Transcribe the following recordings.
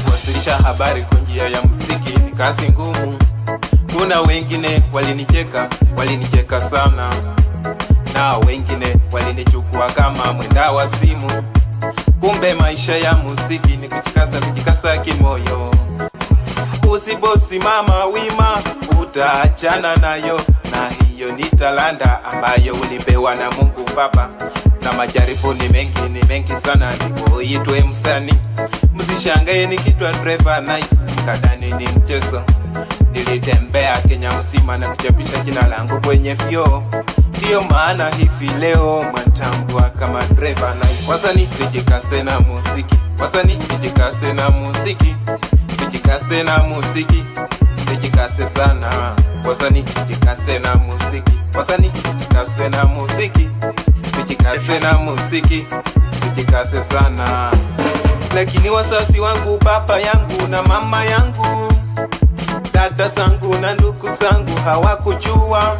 Kuwasilisha habari kwa njia ya muziki ni kazi ngumu. Kuna wengine walinicheka sana, na wengine walinichukua kama mwenda wa simu. Kumbe maisha ya muziki ni kujikasa kimoyo. Usiposimama wima utaachana nayo, na hiyo ni talanta ambayo ulipewa na Mungu Baba. Na majaribu ni mengi sana ndipo itwe msanii. Msishangae nikitwa driver nice mkadhani ni mchezo. Nilitembea Kenya mzima na kuchapisha jina langu kwenye vioo. Ndio maana hivi leo matambua kama driver nice. Wasanii tujikase na muziki, wasanii tujikase na muziki, tujikase na muziki, tujikase sana. Wasanii tujikase na muziki, wasanii tujikase na muziki, tujikase na muziki, tujikase sana. Lakini wazazi wangu, baba yangu na mama yangu, dada zangu na ndugu zangu hawakujua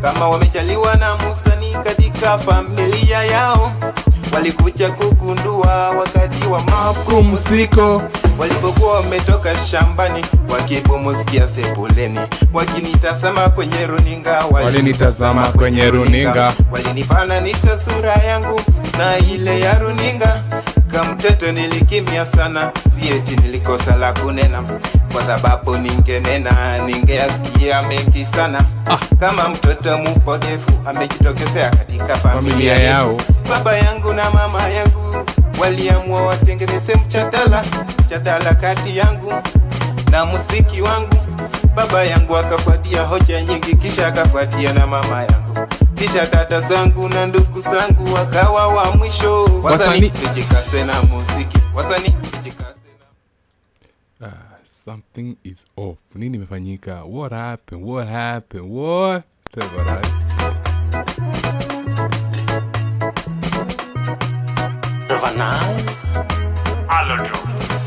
kama wamejaliwa na msanii katika familia yao. Walikuja kugundua wakati wa mapumziko, walipokuwa wametoka shambani wakipumzikia sebuleni, wakinitazama kwenye runinga. Walinitazama kwenye runinga, walinifananisha sura yangu na ile ya runinga. Kama mtoto nilikimia sana, si eti nilikosa la kunena, kwa sababu ningenena ningeasikia mengi sana. Kama mtoto mpotevu amejitokezea katika familia yao. Baba yangu na mama yangu waliamua watengeneze mjadala kati yangu na muziki wangu. Baba yangu akafuatia hoja nyingi, kisha akafuatia na mama yangu, kisha dada zangu na ndugu zangu wakawa wa mwisho. Wasanii tujikase na muziki, wasanii tujikase na something is off. Nini imefanyika? What happened? What?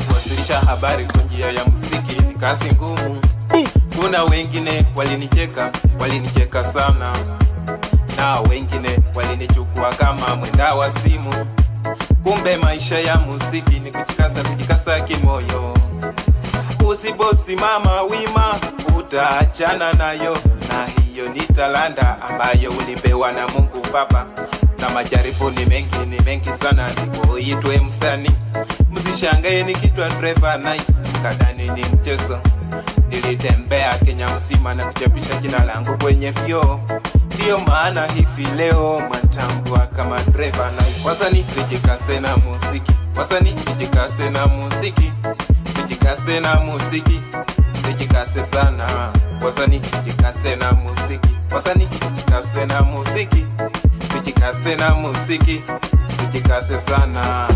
Kuwasilisha habari kwa njia ya muziki ni kazi ngumu. Kuna wengine walinicheka sana, na wengine walinichukua kama mwenda wa simu. Kumbe maisha ya muziki ni kujikasa kimoyo. Usiposimama wima utaachana nayo, na hiyo ni talanta ambayo ulipewa na Mungu Baba. Na majaribu ni mengi sana ndipo itwe msanii. Msishangae nikitwa driver nice mkadhani ni mchezo. Nilitembea Kenya mzima na kuchapisha jina langu kwenye vioo. Ndio maana hivi leo matambua kama driver nice. Wasanii tujikase na muziki, wasanii tujikase na muziki, tujikase na muziki, tujikase sana. Wasanii tujikase na muziki, wasanii tujikase na muziki, tujikase na muziki, tujikase sana.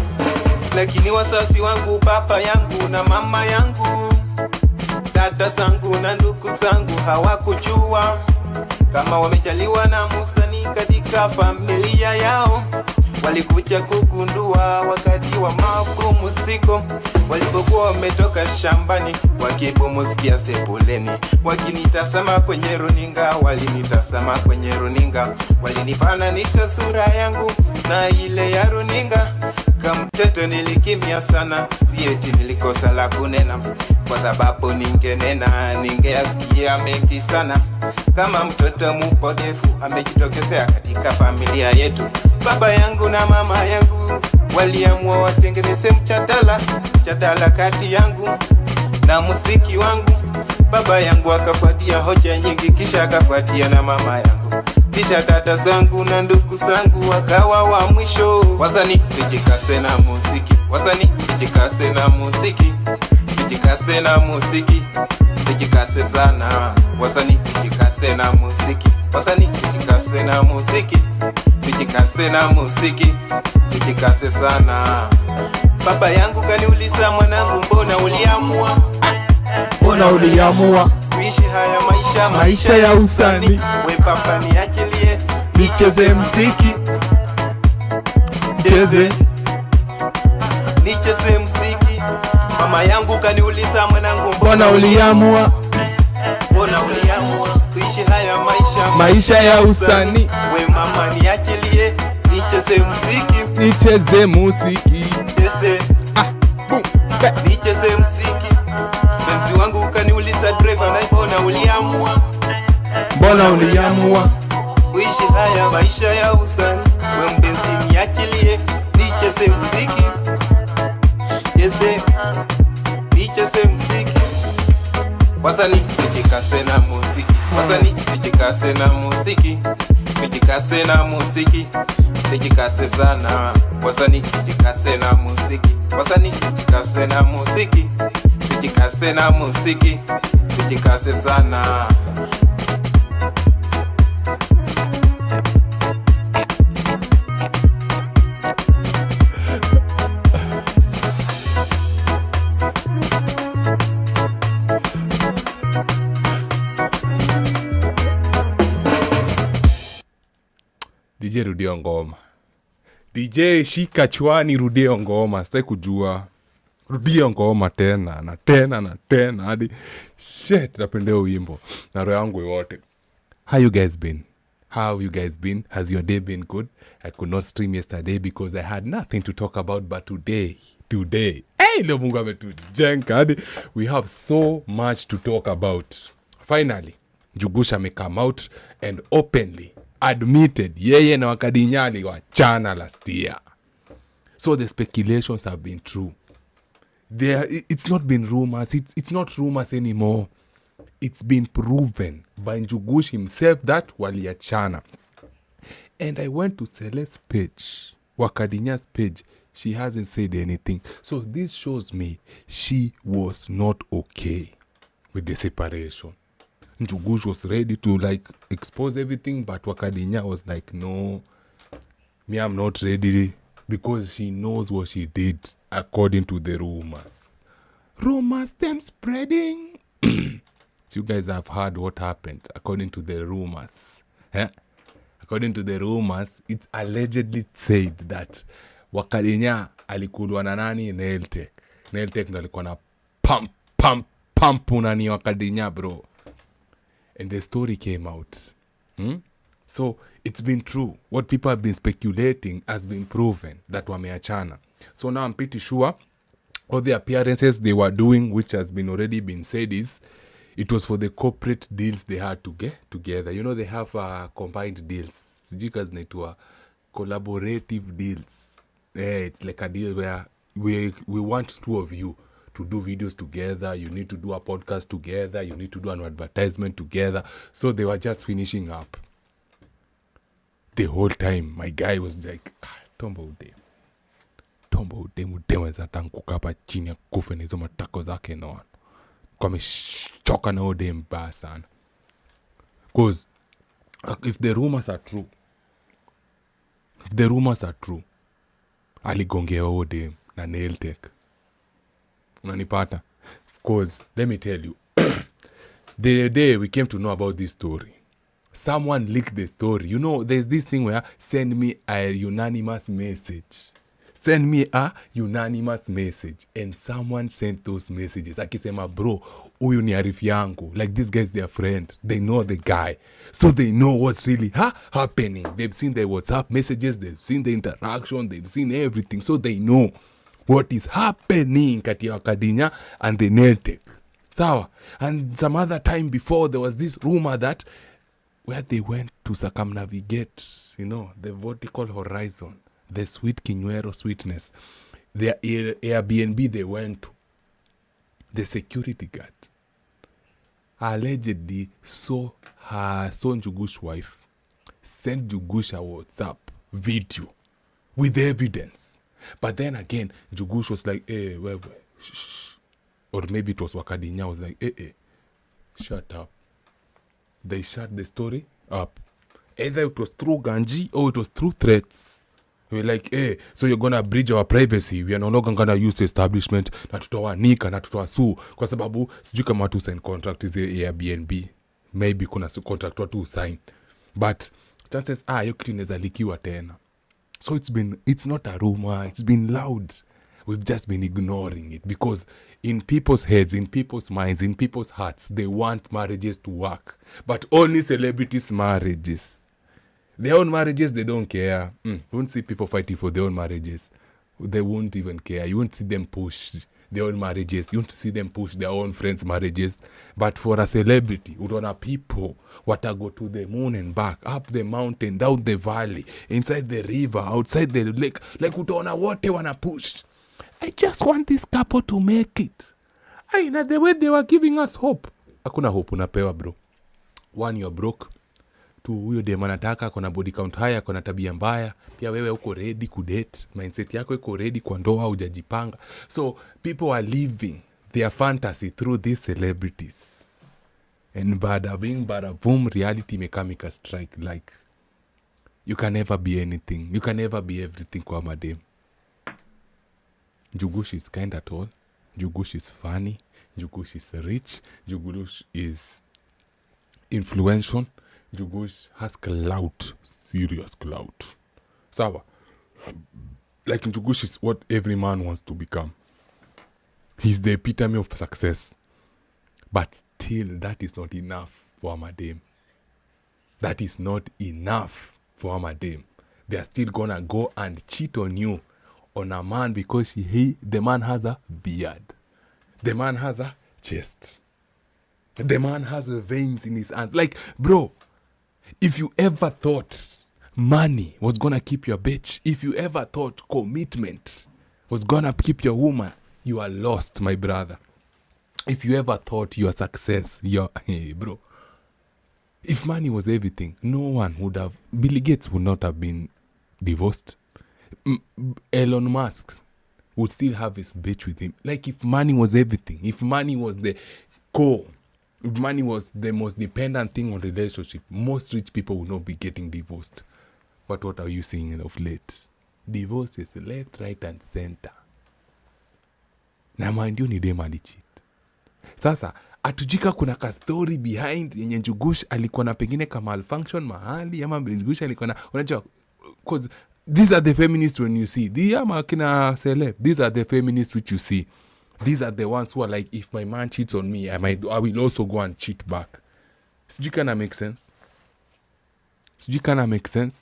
Lakini wazazi wangu, baba yangu na mama yangu, dada zangu na ndugu zangu hawakujua kama wamejaliwa na msanii katika familia yao. Walikuja kugundua wakati wa mapumziko, walipokuwa wametoka shambani wakipumzikia sebuleni, wakinitazama kwenye runinga. Walinitazama kwenye runinga, walinifananisha sura yangu na ile ya runinga. Kama mtoto nilikimia sana, si eti nilikosa la kunena, kwa sababu ningenena ningeasikia mengi sana. Kama mtoto mpotevu amejitokezea katika familia yetu. Baba yangu na mama yangu waliamua watengeneze mjadala kati yangu na muziki wangu. Baba yangu akafuatia hoja nyingi, kisha akafuatia na mama yangu, kisha dada zangu na ndugu zangu wakawa wa mwisho. Wasanii tujikase na muziki, wasanii tujikase na muziki, tujikase na muziki, tujikase sana. Wasanii tujikase na muziki, wasanii tujikase na muziki, tujikase na muziki, tujikase sana. Baba yangu kaniuliza, mwanangu, mbona uliamua kuishi haya maisha ya usanii? We baba, niachilie nicheze muziki, nicheze muziki. Mama yangu kaniuliza, mwanangu, mbona uliamua kuishi haya maisha ya usanii? We mama, niachilie nicheze muziki, nicheze mziki. Mpenzi wangu ukaniuliza driver, na mbona uliamua kuishi haya maisha ya usani? We mpenzi niachilie, nicheze mziki. Nicheze mziki. Wasanii nijikase na muziki, wasanii nijikase na muziki, nijikase na muziki, nijikase sana. Wasanii nijikase na muziki, wasanii nijikase na muziki, nijikase na muziki, nijikase sana. DJ rudio ngoma. DJ shika chwani rudio ngoma. Sitaki kujua. Rudio ngoma tena na tena na tena hadi shit napendea wimbo na roho yangu yote. How you guys been? Has your day been good? I could not stream yesterday because I had nothing to talk about, but today hey, leo Mungu ametujenga hadi we have so much to talk about. Finally, Njugusha may come out and openly admitted yeye na Wakadinyali wachana last year. So the speculations have been true. It's not been rumors. It's not rumors anymore. It's been proven by Njugush himself that waliachana. And I went to Celeste's page, Wakadinya's page. She hasn't said anything. So this shows me she was not okay with the separation. Njugush was ready to expose everything, but Wakadinya was like, no, me, I'm not ready, because she knows what she did according to the rumors. Rumors, them spreading. So you guys have heard what happened according to the rumors. According to the rumors, it's allegedly said that Wakadinya alikulwa na nani? Nailtech ndo alikuwa na pump unani Wakadinya, bro. And the story came out. So it's been true. What people have been speculating has been proven that wameachana. So now I'm pretty sure all the appearances they were doing, which has been already been said, is it was for the corporate deals they had to get together. You know, they have combined deals. Sijikas naitwa collaborative deals. It's like a deal where we want two of you to do videos together. You need to do a podcast together. You need to do an advertisement together. So they were just finishing up. The whole time, my guy was like, tombo ude weza tanguka hapa chini ya kufe na hizo matako zake noan. Kwa mechoka na ude mbaya sana. Because if the rumors are true, aligongea ude na Nailtech. Unanipata? Because let me tell you, the day we came to know about this story, someone leaked the story. You know, there's this thing where send me a unanimous message. And someone sent those messages. Akisema, bro, huyu ni arifi yangu. Like, this guy's their friend. They know the guy. So they know what's really happening. They've seen the WhatsApp messages. They've seen the interaction. They've seen everything. So they know what is happening kati ya Wakadinya and the Nailtech. Sawa. And some other time before, there was this rumor that where they went to circumnavigate, you know, the vertical horizon, the sweet Kinywero sweetness, their Airbnb they went to, the security guard allegedly saw Njugush's wife send Njugush a WhatsApp video with evidence. But then again, Njugush was like, wait, shh. Or maybe it was Wakadinya was like, shut up. They shut the story up. Either it was through Ganji or it was through threats. We're like, so you're gonna breach our privacy. We are no longer gonna use the establishment. Na tutawanika, na tutawasuu. Kwa sababu, sijui kama watu sign contract is Airbnb. Maybe kuna contract watu sign. But, chances hiyo kitu inaweza likiwa tena. So it's not a rumor. It's been loud. We've just been ignoring it. Because in people's heads, in people's minds, in people's hearts, they want marriages to work. But only celebrities' marriages. Their own marriages, they don't care. You won't see people fighting for their own marriages. They won't even care. You won't see them push their own marriages. You want to see them push their own friends' marriages. But for a celebrity, utaona people watago to the moon and back, up the mountain, down the valley, inside the river, outside the lake. Like utaona wote wana push. I just want this couple to make it. Na the way they were giving us hope. Hakuna hope unapewa bro. One, you're broke. Two, huyo dem anataka kona body count high, kona tabia mbaya. Pia wewe uko ready kudate. Mindset yako iko ready kwa ndoa, hujajipanga. So people are living their fantasy through these celebrities. And bada boom, reality mekamika strike. Like, you can never be anything. You can never be everything kwa madem. Njugush is kind at all. Njugush is funny. Njugush is rich. Njugush is influential. Njugush has clout. Serious clout. Sawa. Like Njugush is what every man wants to become. He's the epitome of success. But still, that is not enough for Amadem. That is not enough for Amadem. They are still gonna go and cheat on you, on a man, because the man has a beard. The man has a chest. The man has veins in his hands. Like, bro, if you ever thought money was gonna keep your bitch, if you ever thought commitment was gonna keep your woman, you are lost, my brother. If you ever thought your success, hey, bro. If money was everything, no one would have... Bill Gates would not have been divorced. Elon Musk would still have his bitch with him. Like, if money was everything, if money was the core, if money was the most dependent thing on relationship, most rich people would not be getting divorced. But what are you seeing of late? Divorce is left, right, and center. Na mind you ni dem alicheat. Sasa, atujika kuna ka story behind yenye Njugush alikuwa na pengine ka malfunction mahali, ama Njugush alikuwa na, unajua, because these are the feminists when you see. Ama kina celeb, these are the feminists which you see. These are the ones who are like, if my man cheats on me, I will also go and cheat back. Sijui kana make sense? Sijui kana make sense?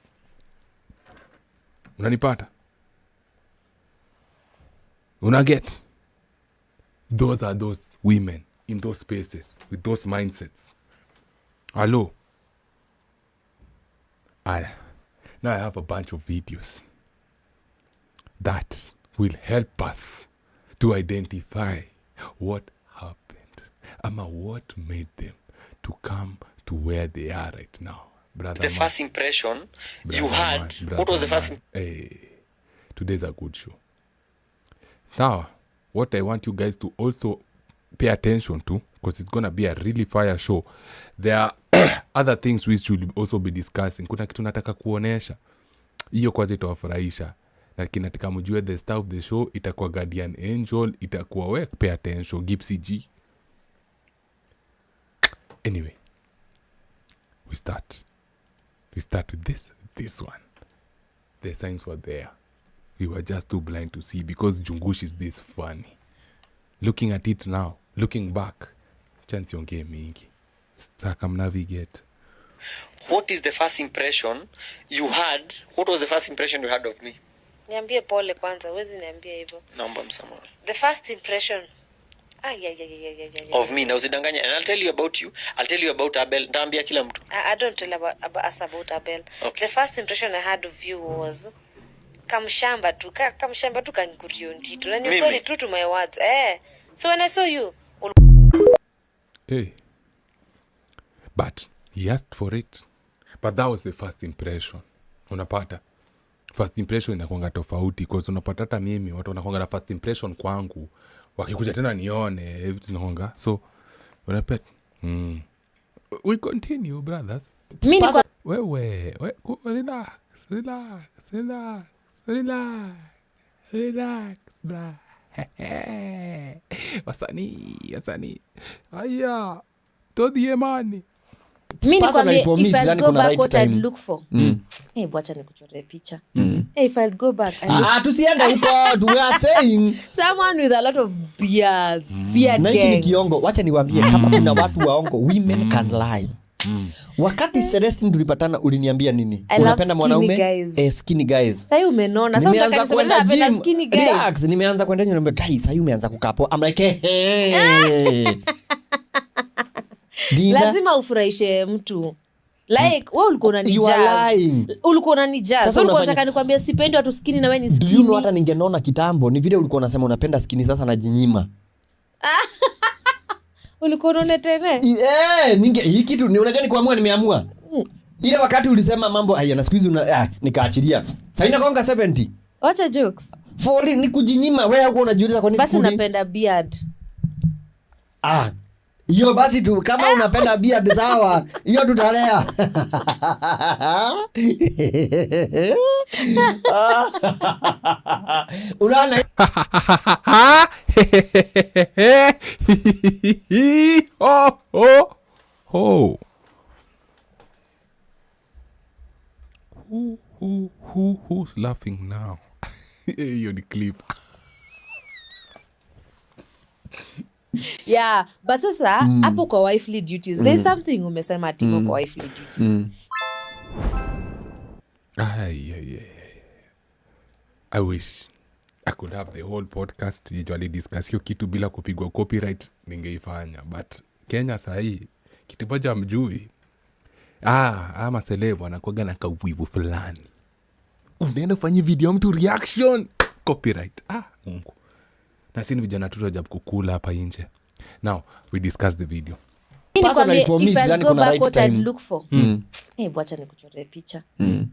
Unanipata? Unaget? Those are those women in those spaces with those mindsets. Hello? Now I have a bunch of videos that will help us to identify what happened, what made them to come to where they are right now. Brother the man, first impression you had, what was the first Hey, today's a good show. Now, what I want you guys to also pay attention to, because it's going to be a really fire show, there are other things we should also be discussing. Kuna kitu nataka kuonesha. Iyo kwanza itawafurahisha. Lakini nataka mjue the star of the show itakuwa Guardian Angel, itakuwa we pay attention, Gipsy G. Anyway, we start with this one. The signs were there. We were just too blind to see because Njugush is this funny. Looking at it now, looking back, chance yonge mingi. Navigate. What is the first impression you had? What was the first impression you had of me? Niambie pole kwanza, huwezi niambia hivyo. Naomba msamaha. The first impression. Of me. Na usidanganya. And I'll tell you about you. I'll tell you about Abel. Ndaambia kila mtu. I don't tell us about Abel. Okay. The first impression I had of you was kamshamba tu kangurio ndito. Na ni kweli true to my words. So when I saw you, hey. But he asked for it. But that was the first impression. Unapata? First impression inakuanga tofauti because unapata hata mimi watu wanakuanga na first impression kwangu. Wakikuja tena nione everything inakuanga. So unapata we continue, brothers. mimi Wewe, relax, bra. Wasanii. Aya. Todie mani. mimi Personally, for me, if I sidhani go kuna back right what I'd time. look for. Bwacha nikuchore picha. If I'd go back I look tusiende huko, we are saying someone with a lot of beard na hiki ni gang. kiongo. Wacha niwaambie kama kuna watu waongo, women can lie. Wakati Celestine tulipatana uliniambia nini? I love Unapenda skinny mwanaume? guys. Skinny guys. Sasa umenona. Sasa unataka niseme napenda skinny guys. Relax, nimeanza kwenda nyumba guys, sasa umeanza kukapo. I'm like hey. Lazima ufurahishe mtu. Like wewe ulikuwa unanijazz. Ulikuwa unanijazz. Sasa ulikuwa unataka nikwambie sipendi watu skinny na wewe ni skinny. Do you know hata ningenona kitambo. Ni vile ulikuwa unasema unapenda skinny sasa najinyima. Ulikuwa unaona tena? Hii kitu ni unajua ni kuamua nimeamua. Ile wakati ulisema mambo haya na siku hizi nikaachilia. Sasa inakonga 70. Wacha jokes. Foli ni kujinyima. Wewe uko unajiuliza kwa nini basi unapenda beard. Hiyo basi tu kama unapenda beard sawa. Hiyo tutalea. Unaona Who's laughing now? Hiyo ni clip. Yeah, but sasa hapo kwa wifely duties there's something umesema tiko kwa wifely duties. I wish I could have the whole podcast usually discuss hiyo kitu bila kupigwa copyright, ningeifanya, but Kenya sahi kitu moja mjui. Ama celeb wanakuaga na kauwivu fulani. Unaenda kufanya video mtu reaction copyright. Mungu. Na sisi vijana tutajab kukula hapa nje. Now we discuss the video. If I go back what I'd look for. Wacha nikuchore picha.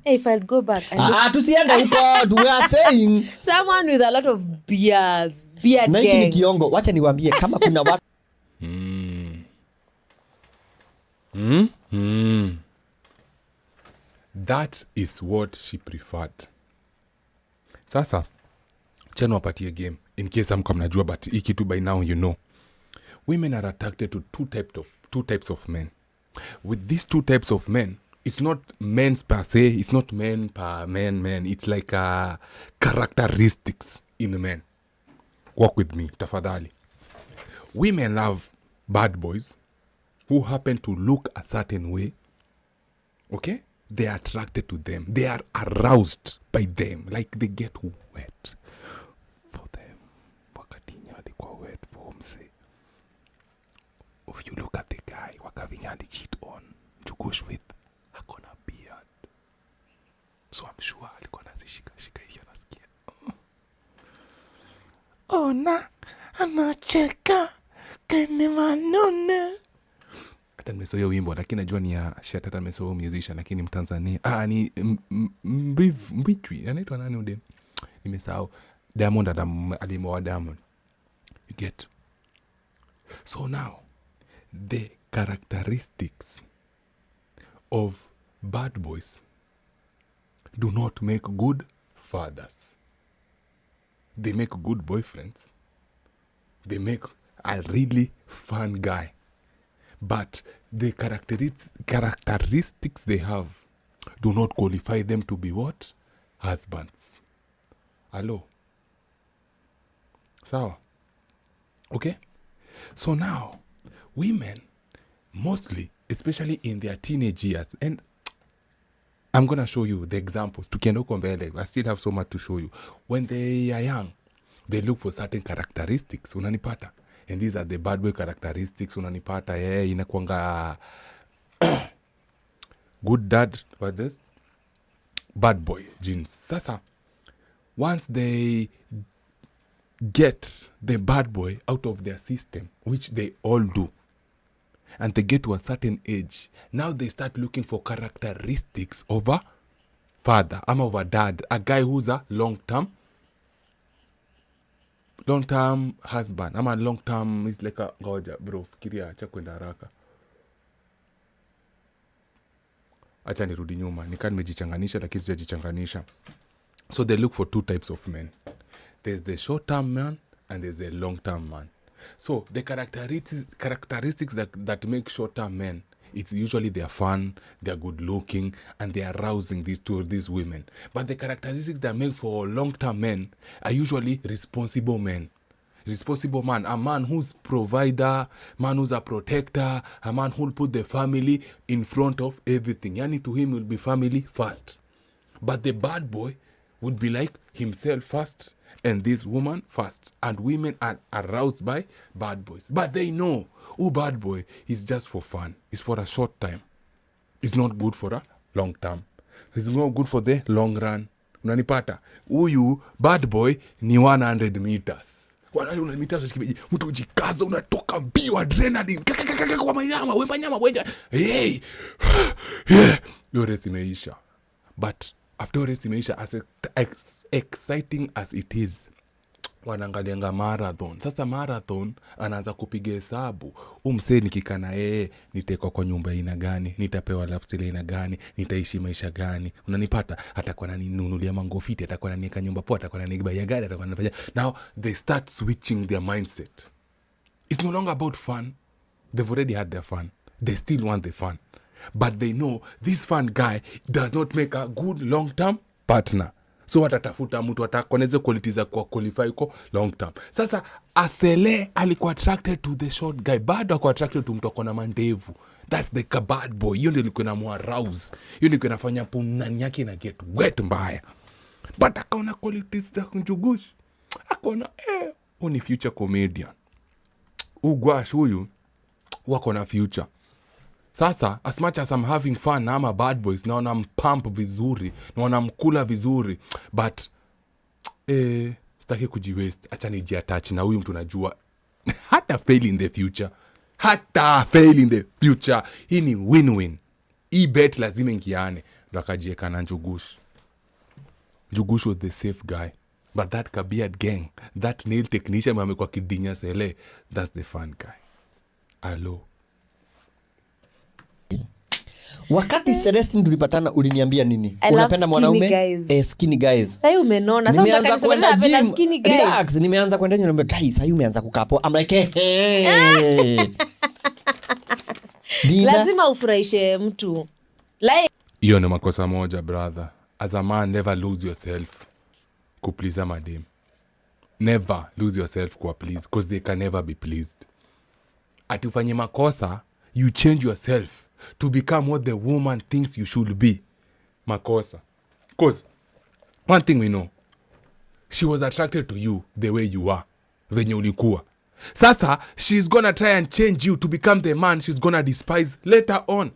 If I'd go back tusiende huko. We are saying someone with a lot of beards. Beard gang. Na hiki kiongo. Wacha niwaambie kama kuna watu That is what she preferred. Sasa chano wapatie game in case amka mnajua, but hii kitu by now you know. Women are attracted to two types of men. With these two types of men, it's not men per se, it's not men per men. It's like characteristics in men. Walk with me, tafadhali. Women love bad boys who happen to look a certain way. Okay? They are attracted to them. They are aroused by them. Like they get wet for them. Wakatinyali kwa wet for mse. If you look at the guy wakavinyali cheat on Chukush with hakona beard. So I'm sure alikuwa nazishika hiyo nasikia. Ona anacheka kene manone. Hata nimesoa hiyo wimbo lakini najua ni ya Shet. Hata nimesoa musician lakini Mtanzania. Ni Mbitwi. Anaitwa nani ude? Nimesahau. Diamond alimoa Diamond. You get. So now the characteristics of bad boys do not make good fathers. They make good boyfriends. They make a really fun guy. But the characteristics they have do not qualify them to be what? Husbands. Hello? So, okay? So now, women, mostly, especially in their teenage years, and I'm going to show you the examples. I still have so much to show you. When they are young, they look for certain characteristics. Unanipata? And these are the bad boy characteristics. Unanipata? Inakuanga good dad for this bad boy genes. Sasa, once they get the bad boy out of their system, which they all do, and they get to a certain age, now they start looking for characteristics of a father, of a dad, a guy who's a long-term husband. A long-term is like a goja, bro. Fikiria, acha kwenda haraka. Acha nirudi nyuma. Nika nimejichanganisha lakini sijajichanganisha. So they look for two types of men. There's the short-term man and there's the long-term man. So the characteristics that make short-term men, it's usually they're fun, they're good-looking, and they're arousing these women. But the characteristics that make for long-term men are usually responsible men. responsible man, a man who's provider, man who's a protector, a man who'll put the family in front of everything. Yani to him will be family first. But the bad boy would be like himself first and this woman first. And women are aroused by bad boys. But they know, bad boy is just for fun. It's for a short time. It's not good for a long term. It's not good for the long run. Unanipata? Huyu bad boy ni 100 meters. 100 meters mtu ujikaza unatoka mbio adrenaline. Kwa manyama, wembanyama, wenja. Hey. Yeah. Your race imeisha. But after race imeisha, as exciting as it is, wanaangalianga marathon. Sasa marathon anaanza kupiga hesabu. Umse nikika na yeye nitekwa kwa nyumba aina gani, nitapewa lifestyle aina gani, nitaishi maisha gani. Unanipata? Atakuwa ananinunulia mangofiti, atakuwa ananiweka nyumba poa, atakuwa ananibaya gari, atakuwa anafanya. Now they start switching their mindset. It's no longer about fun. They've already had their fun. They still want the fun. But they know this fun guy does not make a good long-term partner. So watatafuta mtu atakoneze qualities za kwa qualify kwa long term. Sasa Asele alikuwa attracted to the short guy. Bado alikuwa attracted to mtu akona mandevu. That's the bad boy. Hiyo ndio ilikuwa inamuarouse. Hiyo ndio ilikuwa inafanya punani yake na get wet mbaya. But akaona qualities za Njugush. Akaona huyu ni future comedian. Ugwash huyu wako na future. Sasa, as much as I'm having fun na ama bad boys, na wanampump vizuri, na wanamkula vizuri, but, sitaki kujiwaste, acha nijiattach na huyu mtu najua, hata fail in the future, hii ni win-win, hii bet lazima ingiane, ndo akajieka na Njugush. Njugush was the safe guy, but that Kabiad gang, that nail technician amekuwa kidinya sele, that's the fun guy. Hello. Wakati Celestine tulipatana uliniambia nini? Unapenda mwanaume? Skinny guys. Sasa umenona. Sasa unataka niseme napenda skinny guys. Relax, nimeanza kwenda niambia guys, sasa umeanza kukapo. I'm like hey. Lazima ufurahishe mtu. Like hiyo ni makosa moja brother. As a man, never lose yourself kuplease a madam. Never lose yourself kwa please, because they can never be pleased. Atufanye makosa, you change yourself to become what the woman thinks you should be. Makosa. Because one thing we know, she was attracted to you the way you are, venye ulikuwa. Sasa, she's gonna try and change you to become the man she's gonna despise later on.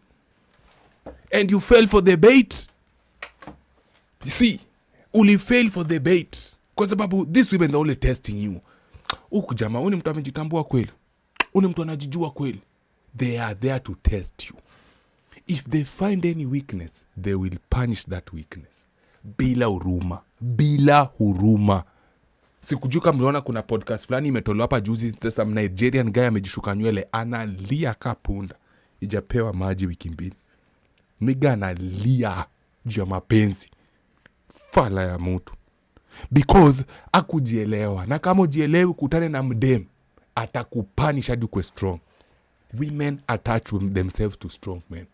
And you fell for the bait. You see, uli fail for the bait. Kwa sababu, these women are only testing you. Ukujama, uni mtu amejitambua kweli. Uni mtu anajijua kweli. They are there to test you. If they find any weakness, they will punish that weakness. Bila huruma. Sikujua kama mliona kuna podcast fulani imetolewa hapa juzi, some Nigerian guy amejishuka nywele analia kapunda. Ijapewa maji wiki mbili. Miga analia juu ya mapenzi. Fala ya mtu. Because hakujielewa. Na kama ujielewi kutane na mdem, atakupunish hadi uwe strong. Women attach themselves to strong men.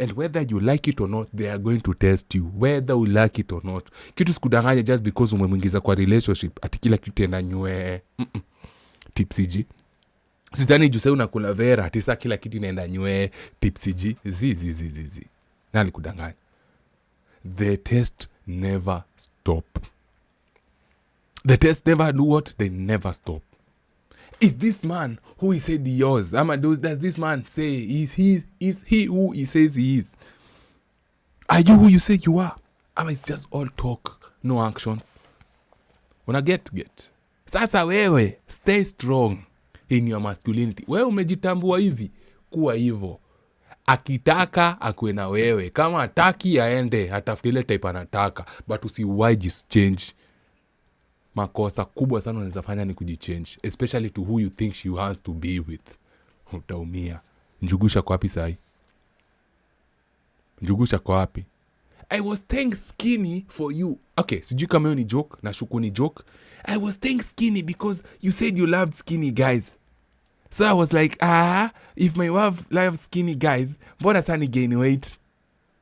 And whether you like it or not, they are going to test you. Whether you like it or not. Kitu sikudanganya just because umemwingiza kwa relationship. Ati kila kitu enda nywe. Tipsy. Sidhani juu sasa unakula vera. Ati sasa kila kitu inaenda nywe. Tipsy. Zi. Nani kudanganya? The test never stop. The test never do what? They never stop. Is this man who he said he is? Does this man say is he who he says he is? Are you who you say you are? It's just all talk, no actions. Wanna get. Sasa wewe, stay strong in your masculinity. Wewe umejitambua hivi, kuwa hivyo. Akitaka akuwe na wewe. Kama hataki aende, atafute ile type anataka, but usiwahi change. Makosa kubwa sana unaweza fanya ni kujichange, especially to who you think she has to be with. Utaumia. Njugusha kwa wapi sahi? Njugusha kwa wapi? I was staying skinny for you. Okay, sijui kama hiyo ni joke, nashuku ni joke. I was staying skinny because you said you loved skinny guys. So I was like, if my wife loves skinny guys, mbona sana ni gain weight?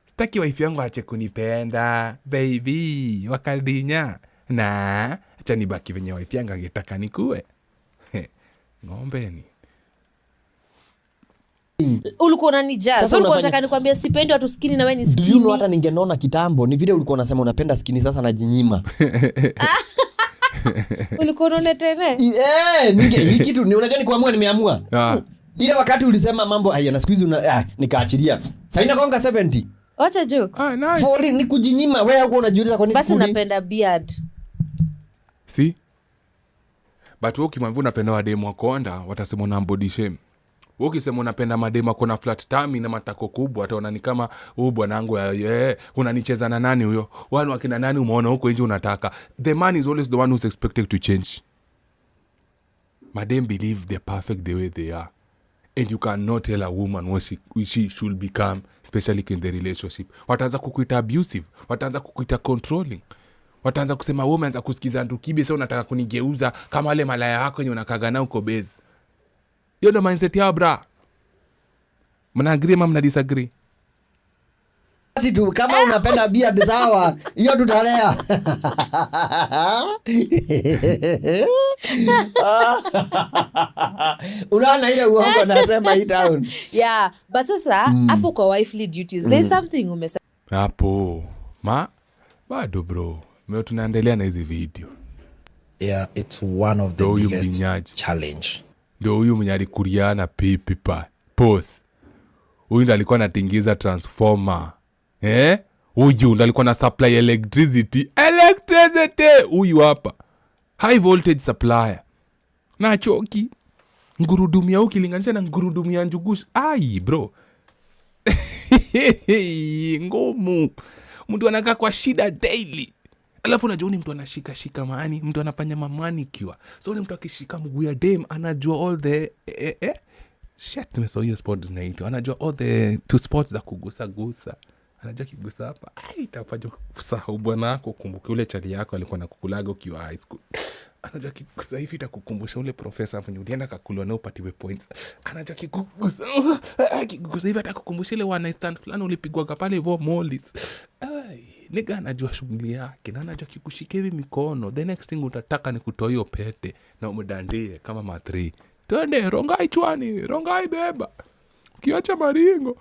Sitaki wife yangu ache kunipenda, baby, wakadinya. Na acha nibaki venye wife yangu angetaka nikuwe. ng'ombe ni ulikuwa unanijaa. Sasa So ulikuwa unafanya- unataka nikwambie sipendi watu skinny na wewe ni Do you know skinny. hata ningenona kitambo ni vile ulikuwa unasema unapenda skinny sasa najinyima. Ulikuwa unaona tena. Hii kitu ni unajua ni kuamua nimeamua. Ile wakati ulisema mambo haya na siku hizi nikaachilia. Sasa inakonga 70. Wacha jokes. nice. For ni kujinyima wewe uko unajiuliza kwa nini Basi sikuli? napenda beard. See? But wewe ukimwambia unapenda wademu wa konda, watasema una body shame. Wewe ukisema unapenda mademu wako na flat tummy na matako kubwa, ataona ni kama bwanangu unanicheza na nani huyo? Wale wakina nani umeona huko nje unataka. The man is always the one who's expected to change. Madem believe they're perfect the way they are. And you cannot tell a woman what she should become, especially in the relationship. Wataanza kukuita abusive, wataanza kukuita controlling. Wataanza kusema wewe umeanza kusikiza ndukibe sasa unataka kunigeuza kama wale malaya wako wenye unakaga nao uko base. Hiyo ndo mindset yao bra. Mna agree ama mna disagree? Basi tu kama unapenda beard sawa, hiyo tutalea. Unaona ile uongo nasema hii town. Yeah, but sasa hapo kwa wifely duties there's something umesema. Hapo bado bro. Mimi tunaendelea na hizi video. Yeah, it's one of the biggest challenge. Ndio huyu mwenye alikuriana pipa. Pause. Huyu ndo alikuwa anatingiza transformer. Huyu ndo alikuwa na supply electricity. Huyu hapa. High voltage supplier. Na choki. Ngurudumu ya ukilinganisha na ngurudumu ya njugush. Ai bro. Ngumu. Mtu anakaa kwa shida daily. Alafu unajua ni mtu anashika maani, mtu anafanya mamani kiwa. So ni mtu akishika mguu ya dem anajua all the shit nimesahau hiyo sport zinaitwa. Anajua all the two spots za kugusa. Anajua kigusa hapa. Itafanya kusahau bwana wako kumbuke ule chali yako alikuwa anakukulaga ukiwa high school. Anajua kigusa hivi itakukumbusha ule professor mwenye ulienda kakulwa na upatiwe points. Anajua kigusa hivi atakukumbusha ile one night stand fulani ulipigwa pale hivyo mollies. Nigga anajua shughuli yake na anajua kikushika hivi mikono. The next thing utataka ni kutoa hiyo pete na umdandie kama matri. Twende rongai chwani, rongai beba. Ukiacha maringo.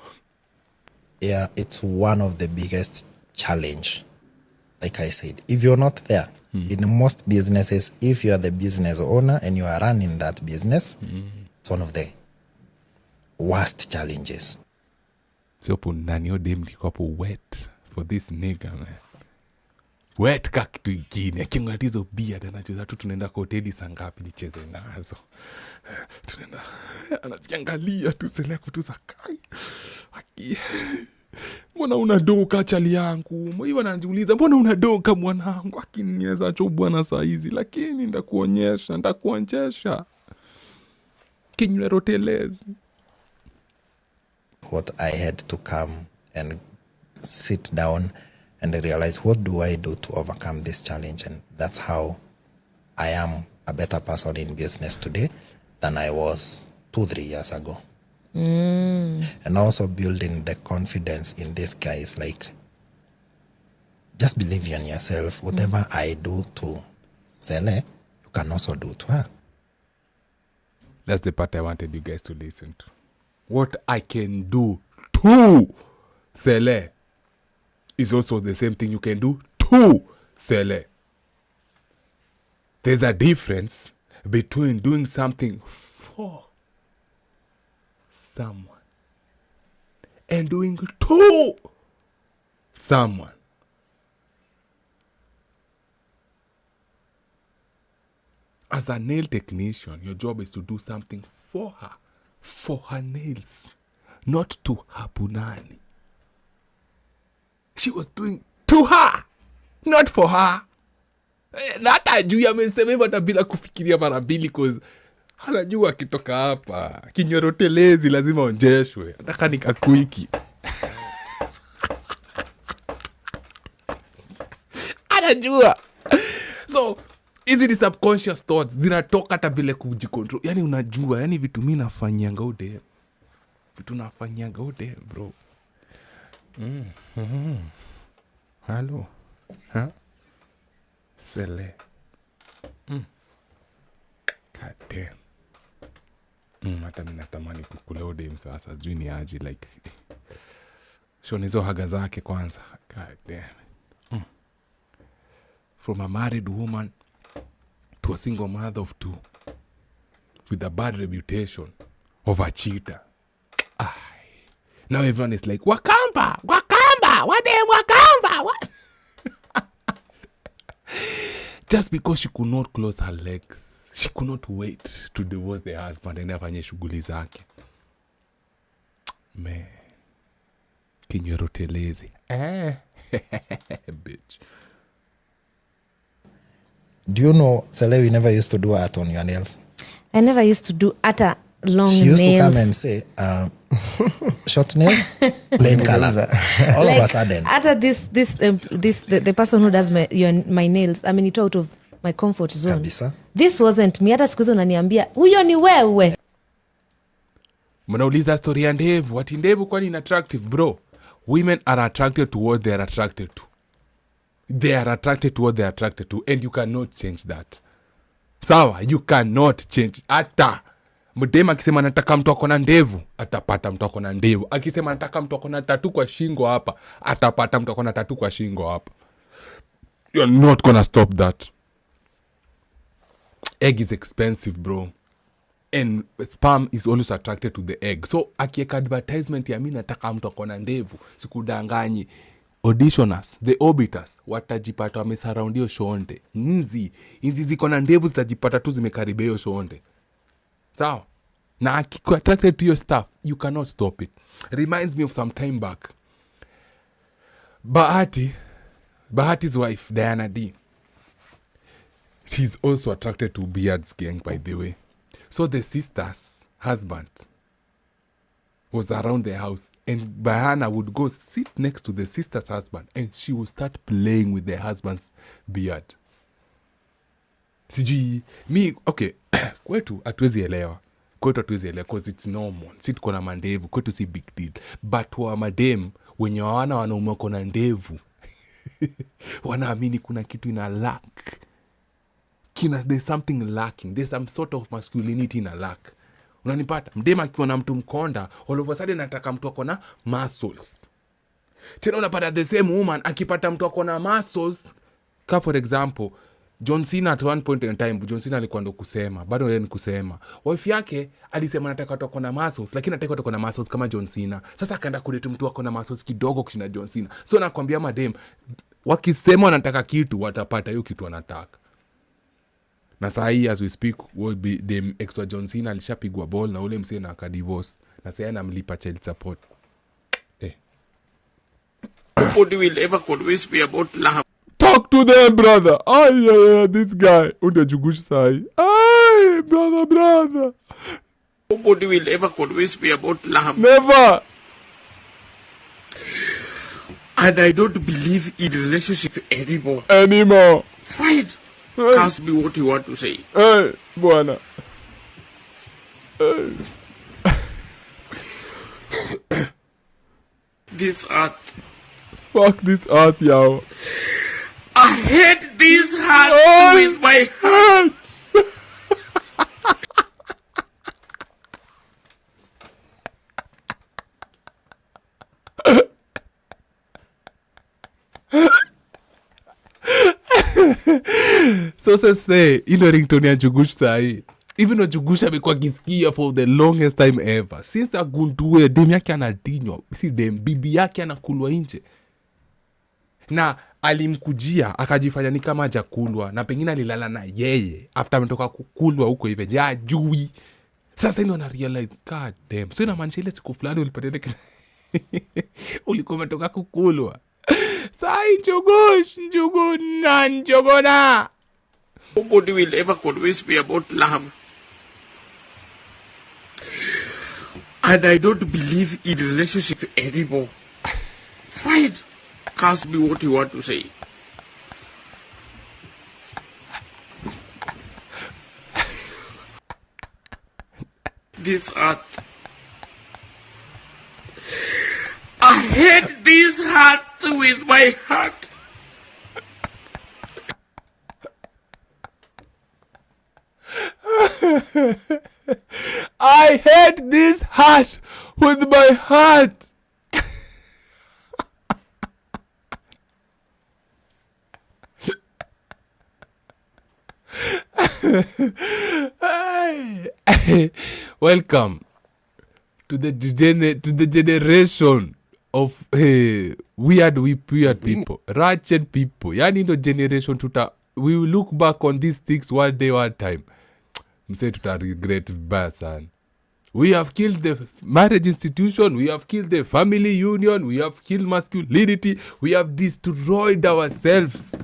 Yeah, it's one of the biggest challenge. Like I said, if you're not there, in most businesses, if you are the business owner and you are running that business, it's one of the worst challenges. So punani yo dem liko hapo wet for this nigga man. Wet ka kitu ingine. Akiangatizo beard anacheza tu tunaenda kwa hoteli saa ngapi nicheze nazo. Tunaenda anaziangalia tu selea kutuza kai. Mbona unadoka chali yangu? Hiyo anajiuliza mbona unadoka mwanangu? Akiniweza cho bwana saa hizi lakini ndakuonyesha. Kinywe rotelezi. What I had to come and sit down and realize what do I do to overcome this challenge, and that's how I am a better person in business today than I was 2-3 years ago. And also building the confidence in this guy is like, just believe in yourself. Whatever I do to Sele, you can also do to her. That's the part I wanted you guys to listen to. What I can do to Sele is also the same thing you can do to Sele. There's a difference between doing something for someone and doing to someone. As a nail technician, your job is to do something for her nails, not to her punani. She was doing to her, not for her. Na hata juu amesema hivyo hata bila kufikiria mara mbili, cause anajua akitoka hapa kinyorotelezi lazima onjeshwe, ataka nikakwiki. Anajua. So hizi ni subconscious thoughts zinatoka hata bila kujicontrol. Yani unajua, yani vitu mimi nafanyanga ude. Vitu nafanyanga ude bro. Hello. Huh? Sele. God damn. hata mi natamani kukula udem sasa, juu ni aji like shona hizo haga zake kwanza. God damn. From a married woman to a single mother of 2 with a bad reputation of a cheater. Now everyone is like, Wakamba, what damn Wakamba, what? Just because she could not close her legs, she could not wait to divorce the husband and afanye shughuli zake. Man, kinyerotelezi. Bitch. Do you know, Sele, we never used to do art on your nails? I never used to do utter long She used nails. to come and say, short nails, plain color. All of a sudden. Utter the person who does my nails, I mean, it out of my comfort zone. Kabisa. This wasn't me. Hata siku hizo unaniambia huyo ni wewe. Mnauliza story ya ndevu. Ati ndevu kwani in attractive, bro? Women are attracted to what they are attracted to. They are attracted to what they are attracted to, and you cannot change that. Sawa, you cannot change. Hata mdema akisema nataka mtu akona ndevu, atapata mtu akona ndevu. Akisema nataka mtu akona tatu kwa shingo hapa, atapata mtu akona tatu kwa shingo hapa. You're not gonna stop that. Egg is expensive, bro. And sperm is always attracted to the egg. So akieka advertisement ya mimi nataka mtu akona ndevu, sikudanganyi. Auditioners, the orbiters, watajipata wamesurroundio shonde. Nzi ziko na ndevu zitajipata tu zimekaribia hiyo shonde. Sawa? Na akiku attracted to your stuff, you cannot stop it. Reminds me of some time back. Bahati's wife, Diana D. She's also attracted to Beard's gang, by the way. So the sister's husband was around the house, and Bahana would go sit next to the sister's husband, and she would start playing with the husband's beard. Sijui mi okay kwetu hatuwezi elewa cause it's normal. Si tuko na mandevu kwetu, si big deal, but wa madem wenye hawana wanaume wako na ndevu wanaamini kuna kitu ina lack. There's something lacking. There's some sort of masculinity in a lack. Unanipata? Mdema akiwa na mtu mkonda, all of a sudden nataka mtu akona muscles. Tena unapata the same woman akipata mtu akona muscles. Ka for example, John Cena at one point in time, John Cena alikuwa ndo kusema, bado yeye ni kusema. Wife yake alisema nataka mtu akona muscles, lakini nataka mtu akona muscles kama John Cena. Sasa akaenda kuleta mtu akona muscles kidogo kushinda John Cena. So nakwambia madem, wakisema wanataka kitu, watapata hiyo kitu wanataka. Na saa hii as we speak, will be the extra John Cena alishapigwa ball na ule msee na akadivorce. Na sasa anamlipa child support. Nobody will ever convince me about love. Talk to them, brother. This guy. Unajugusha saa hii. Brother. Nobody will ever convince me about love. Never. And I don't believe in relationship anymore. Hey. Fine. Ask me what you want to say. Hey, bwana. Hey. This earth. Fuck this earth, yo. I hate this heart with my heart. So say ino ringtone ya Jugush sahi. Even though Jugush amekuwa kisikia for the longest time ever. Since agundue dem yake anadinywa, si dem bibi yake anakulwa nje. Na alimkujia akajifanya ni kama hajakulwa, na pengine alilala na yeye after ametoka kukulwa huko hivi. Ya jui. Sasa ino na realize god damn. So inamaanisha ile siku fulani ulipata ulikuwa umetoka kukulwa. Sai njuguna. Nobody will ever convince me about love. And I don't believe in relationship anymore. Fine. Ask me what you want to say. This earth. I hate this heart with my heart. I hate this heart with my heart. Welcome to the generation of weird people, ratchet people. Yani ndo generation we will look back on these things one day one time. Mse tuta regret vibaya sana. We have killed the marriage institution, we have killed the family union, we have killed masculinity, we have destroyed ourselves.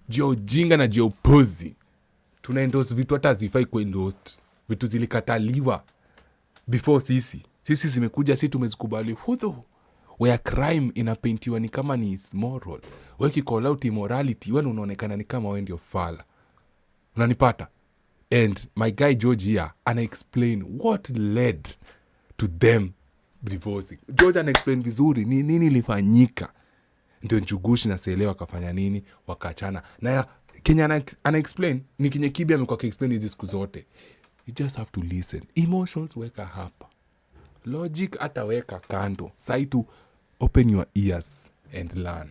Jio ujinga na jio upuzi. Tunaendorse vitu hata zifai kuendorse. Vitu zilikataliwa before sisi zimekuja, sisi tumezikubali. Hudho where crime inapaintiwa ni kama ni moral, weki call out immorality, wewe unaonekana ni kama wewe ndio fala. Unanipata? And my guy George here ana explain what led to them divorcing. George ana explain vizuri nini ilifanyika ndio Njugushi na Sele wakafanya nini wakachana. Na Kenya ana explain ni Kenya Kibi amekuwa explain hizi siku zote. You just have to listen. Emotions weka hapa, logic ataweka kando. Sai to open your ears and learn.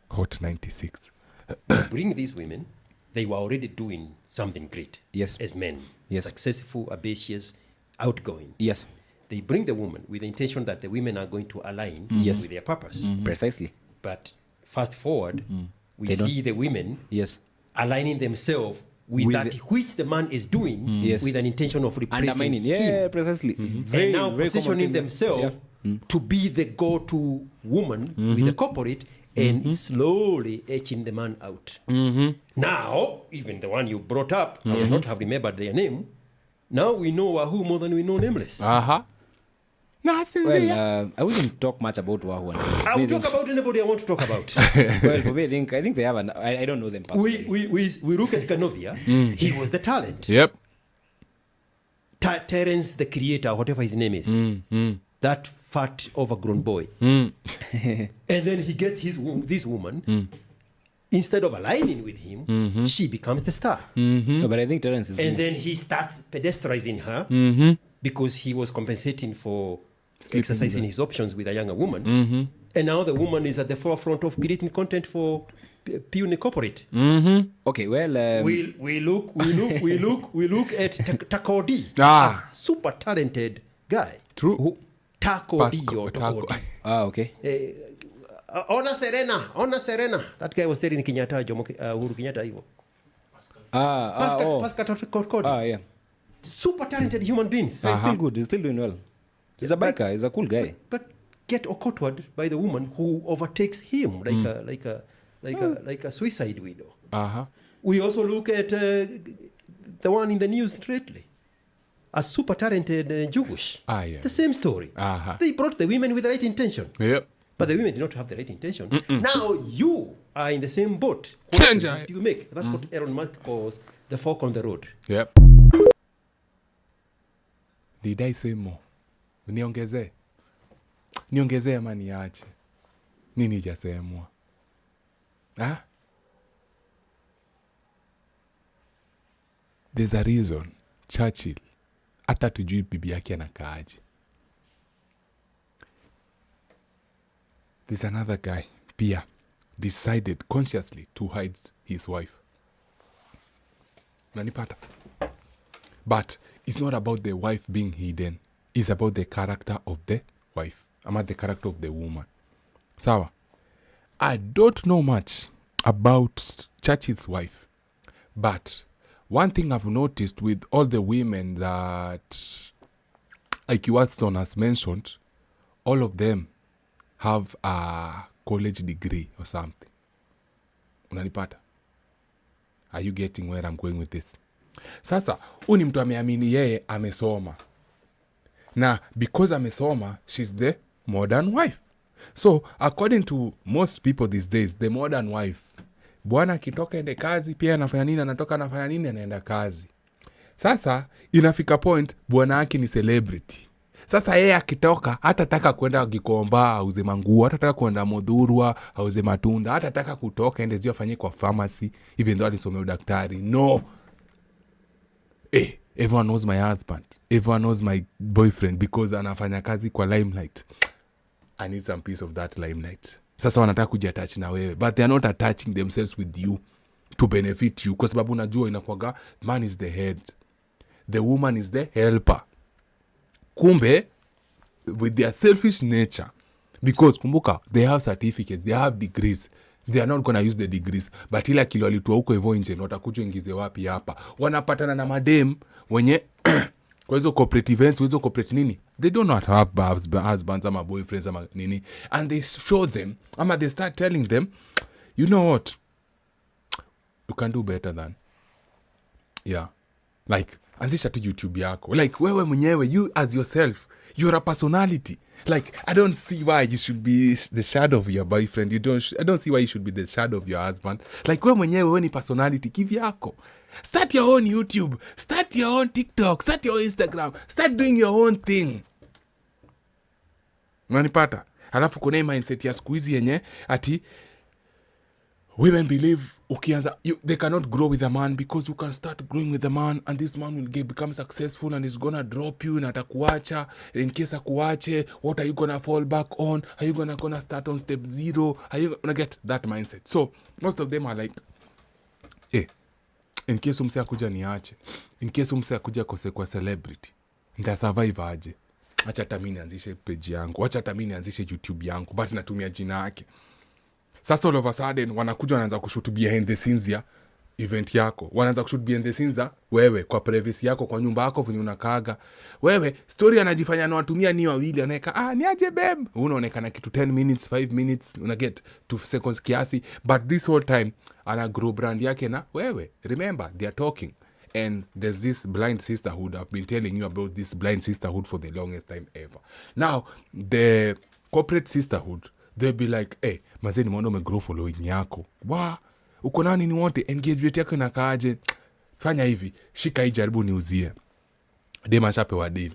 Hot 96. Bring these women, they were already doing something great. Yes. As men. Yes. Successful, ambitious, outgoing. Yes. They bring the woman with the intention that the women are going to align Yes. with their purpose. Precisely. But fast forward, we They don't- see the women Yes. aligning themselves with With that which the man is doing Yes. with an intention of replacing Undermining. him. Yeah, precisely. And now positioning common thing. themselves Yeah. to be the go-to woman with the corporate and slowly etching the man out. Now, even the one you brought up, I will not have remembered their name. Now we know Wahoo more than we know Nameless. Aha. Well, I wouldn't talk much about Wahoo. I will talk about anybody I want to talk about. Well, for me, I think they have I don't know them personally. we look at Kanovia. He was the talent. Yep. Terence, the creator, whatever his name is. That fat, overgrown boy. And then he gets this woman. Instead of aligning with him, she becomes the star. No, but I think Terence is. And then he starts pedestrianising her because he was compensating for exercising his options with a younger woman. And now the woman is at the forefront of creating content for puny corporate. Okay, well. We look at Taco D. Ah. A super talented guy. True. Who? Taco D Pasco, or Taco D. Okay. Ona Serena. That guy was telling Kenyatta, Uhuru Kenyatta hivyo. Pascal Tokodi. Yeah. Super talented human beings. He's still good. He's still doing well. He's a biker. He's a cool guy. But get occurred by the woman who overtakes him like a suicide widow. We also look at the one in the news lately. A super talented Jugush. Yeah. The same story. They brought the women with the right intention. Yep. But the women did not have the right intention. Now you are in the same boat. What Change choices do you make? That's what Elon Musk calls the fork on the road. Yep. Did I say more? Niongezee ama niache? Nini jasemwa? There's a reason Churchill hata tujui bibi yake anakaaje. There's another guy, Pia, decided consciously to hide his wife. Nanipata. But it's not about the wife being hidden. It's about the character of the wife. About the character of the woman. Sawa. I don't know much about Churchill's wife. But one thing I've noticed with all the women that Ike Watson has mentioned, all of them have a college degree or something. Unanipata? Are you getting where I'm going with this? Sasa, huyu ni mtu ameamini yeye amesoma. Na because amesoma, she's the modern wife. So, according to most people these days, the modern wife, bwana akitoka ende kazi, pia anafanya nini, anatoka anafanya nini, anaenda kazi. Sasa, inafika point, bwana yake ni celebrity. Sasa yeye akitoka hatataka kwenda Gikomba auze manguo, hatataka kwenda Modhurwa auze matunda, hatataka kutoka ende afanye kwa pharmacy even though alisomea udaktari. No. everyone knows my husband, everyone knows my boyfriend because anafanya kazi kwa limelight. I need some piece of that limelight. Sasa wanataka kujiattach na wewe, but they are not attaching themselves with you to benefit you, kwa sababu unajua inakuwaga man is the head, the woman is the helper. Kumbe with their selfish nature, because kumbuka they have certificates, they have degrees, they are not gonna use the degrees, but ila kilo alitua huko hivyo nje watakuja ingize wapi hapa. Wanapatana na madem wenye kwa hizo corporate events, hizo corporate nini, they do not have husbands ama boyfriends ama nini, and they show them ama they start telling them, you know what, you can do better than, yeah, like anzisha tu YouTube yako, like wewe mwenyewe, you as yourself, you're a personality. Like I don't see why you should be the shadow of your boyfriend. I don't see why you should be the shadow of your husband. Like wewe mwenyewe, wewe ni personality kivyako. Start your own YouTube, start your own TikTok, start your own Instagram, start doing your own thing. Unanipata? Alafu kuna mindset ya siku hizi yenye ati women believe ukianza, they cannot grow with a man because you can start growing with a man and this man will become successful and is gonna drop you na atakuacha. In case akuache, what are you gonna fall back on? Are you gonna start on step 0? Are you gonna get that mindset? So most of them are like, in case umse akuja niache, in case umse akuja kose kwa celebrity, nita survive aje? Acha hata nianzishe page yangu, acha hata nianzishe YouTube yangu, but natumia jina yake. Sasa all of a sudden wanakuja wanaanza kushoot behind the scenes ya event yako, wanaanza kushoot behind the scenes za wewe kwa privacy yako, kwa nyumba yako venye unakaaga wewe. Story anajifanya anawatumia ni wawili, anaweka ni aje babe, unaonekana kitu 10 minutes 5 minutes, una get 2 seconds kiasi, but this whole time ana grow brand yake na wewe. Remember, they are talking, and there's this blind sisterhood. I've been telling you about this blind sisterhood for the longest time ever. Now the corporate sisterhood, they'll be like, mazeni mwana umegrow following yako, uko nani ni wote, engagement yako inakaaje, fanya hivi, shika hii jaribu niuzie. Dema shapewa deal,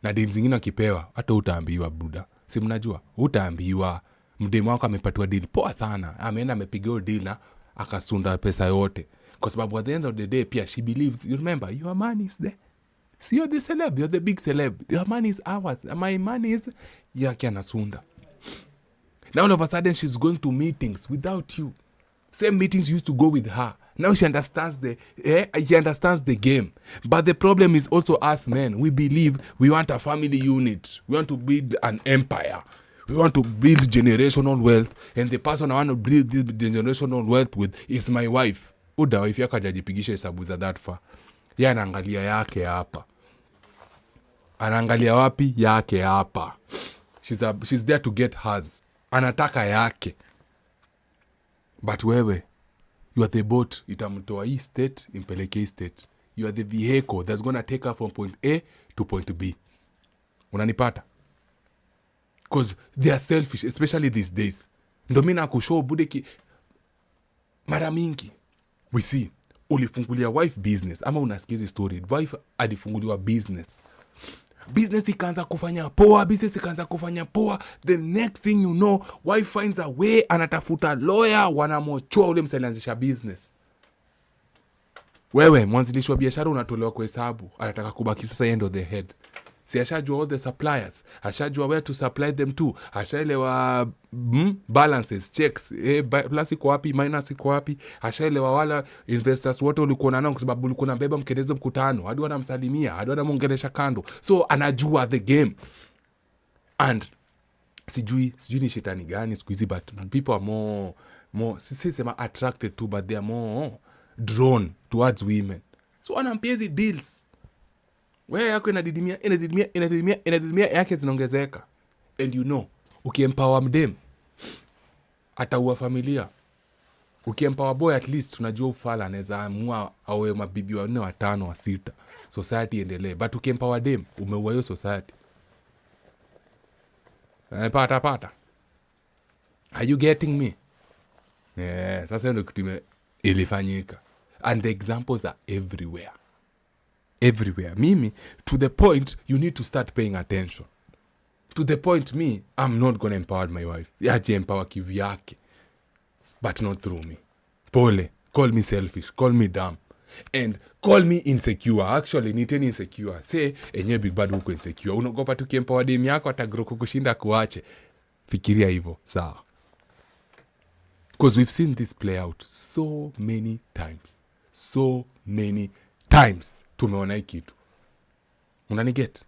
na deal zingine akipewa hata utaambiwa buda, si mnajua utaambiwa mdemo wako amepatiwa deal poa sana, ameenda amepiga deal na akasunda pesa yote, kwa sababu at the end of the day pia she believes, you remember, your money is there. See, you're the celeb, you're the big celeb, your money is ours, my money is yake anasunda. Now all of a sudden she's going to meetings without you. Same meetings you used to go with her. Now she understands the game. But the problem is also us men. We believe we want a family unit. We want to build an empire. We want to build generational wealth. And the person I want to build this generational wealth with is my wife. Uda wife yako hajajipigisha hesabu za that far. Yeye anaangalia yake hapa. Anaangalia wapi? Yake hapa. She's there to get hers. Anataka yake. But wewe, you are the boat, itamtoa hii state impeleke hii state. You are the vehicle that's gonna take her from point A to point B. Unanipata? Because they are selfish, especially these days. Ndo mimi nakushow budeki mara mingi. We see, ulifungulia wife business, ama unasikia hizo story, wife alifunguliwa business ikaanza kufanya poa, the next thing you know, wife finds a way, anatafuta lawyer, wanamochoa ule msalianzisha business. Wewe mwanzilishi wa biashara unatolewa kwa hesabu, anataka kubaki sasa end of the head. Si ashajua all the suppliers, ashajua where to supply them to, ashaelewa balances, checks, plus iko wapi, minus iko wapi, ashaelewa wala investors wote ulikuwa nao, kwa sababu ulikuwa unabeba mkedeze mkutano, hadi wanamsalimia, hadi wanamuongelesha kando. So anajua the game. And sijui ni shetani gani siku hizi, but people are more sema attracted to, but they are more drawn towards women. So wanampia hizi deals. Wewe yako inadidimia yake zinaongezeka. And you know, ukiempower mdem ataua familia. Ukiempower boy, at least unajua ufala anaweza amua awe mabibi 4 5 6, society endelee. But ukiempower dem, umeua hiyo society. Pata. Are you getting me? Sasa ndio kitu ilifanyika. And the examples are everywhere. Mimi, to the point you need to start paying attention. To the point I'm not going to empower my wife. Yaje empower kivyake, but not through me. Pole, call me selfish, call me dumb. and call me insecure. Actually niteni insecure, say enye big bad huko insecure, unaogopa tukiempower dem yako atagro kukushinda kuache. Fikiria hivyo, sawa? Because we've seen this play out so many times. Tumeona hii kitu, unaniget?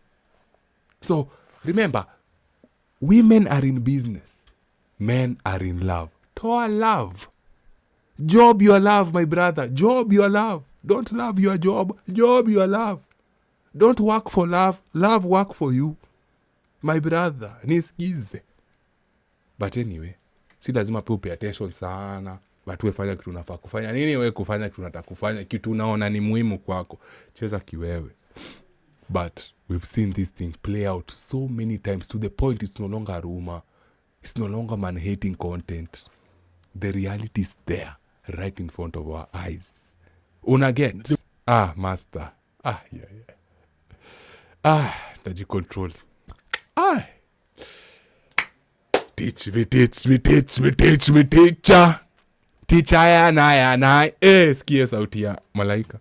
So remember, women are in business, men are in love. Toa love, job your love, my brother. Job your love. Don't love your job. Job your love. Don't work for love. Love work for you, my brother. Nisikize. But anyway, si lazima pia pay attention sana. But we fanya kitu unafaa kufanya. Nini we kufanya kitu unataka kufanya? Kitu unaona ni muhimu kwako, cheza kiwewe. But we've seen this thing play out so many times to the point it's no longer a rumor. It's no longer man-hating content. The reality is there, right in front of our eyes. Unaget? Master. Yeah. Tajicontrol. Teach me, teacher. Teacher yana. Sikia sauti ya malaika.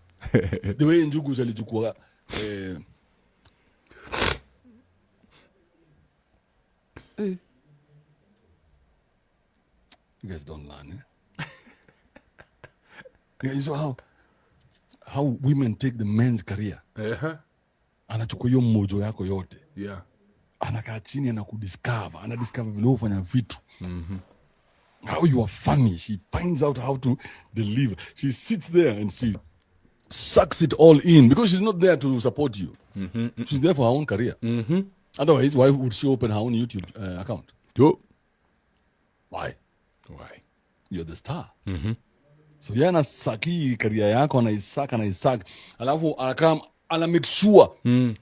The way Njugu alichukua you guys don't learn, eh? Yeah, you saw how women take the men's career. Anachukua hiyo mojo yako yote. Yeah. Anakaa chini anadiscover vile ufanya vitu. How you are funny. She finds out how to deliver. She sits there and she sucks it all in because she's not there to support you. She's there for her own career. Otherwise, why would she open her own YouTube account? Why? You're the star. So yeye anasaki career yako, anaisaka. Alafu ana make sure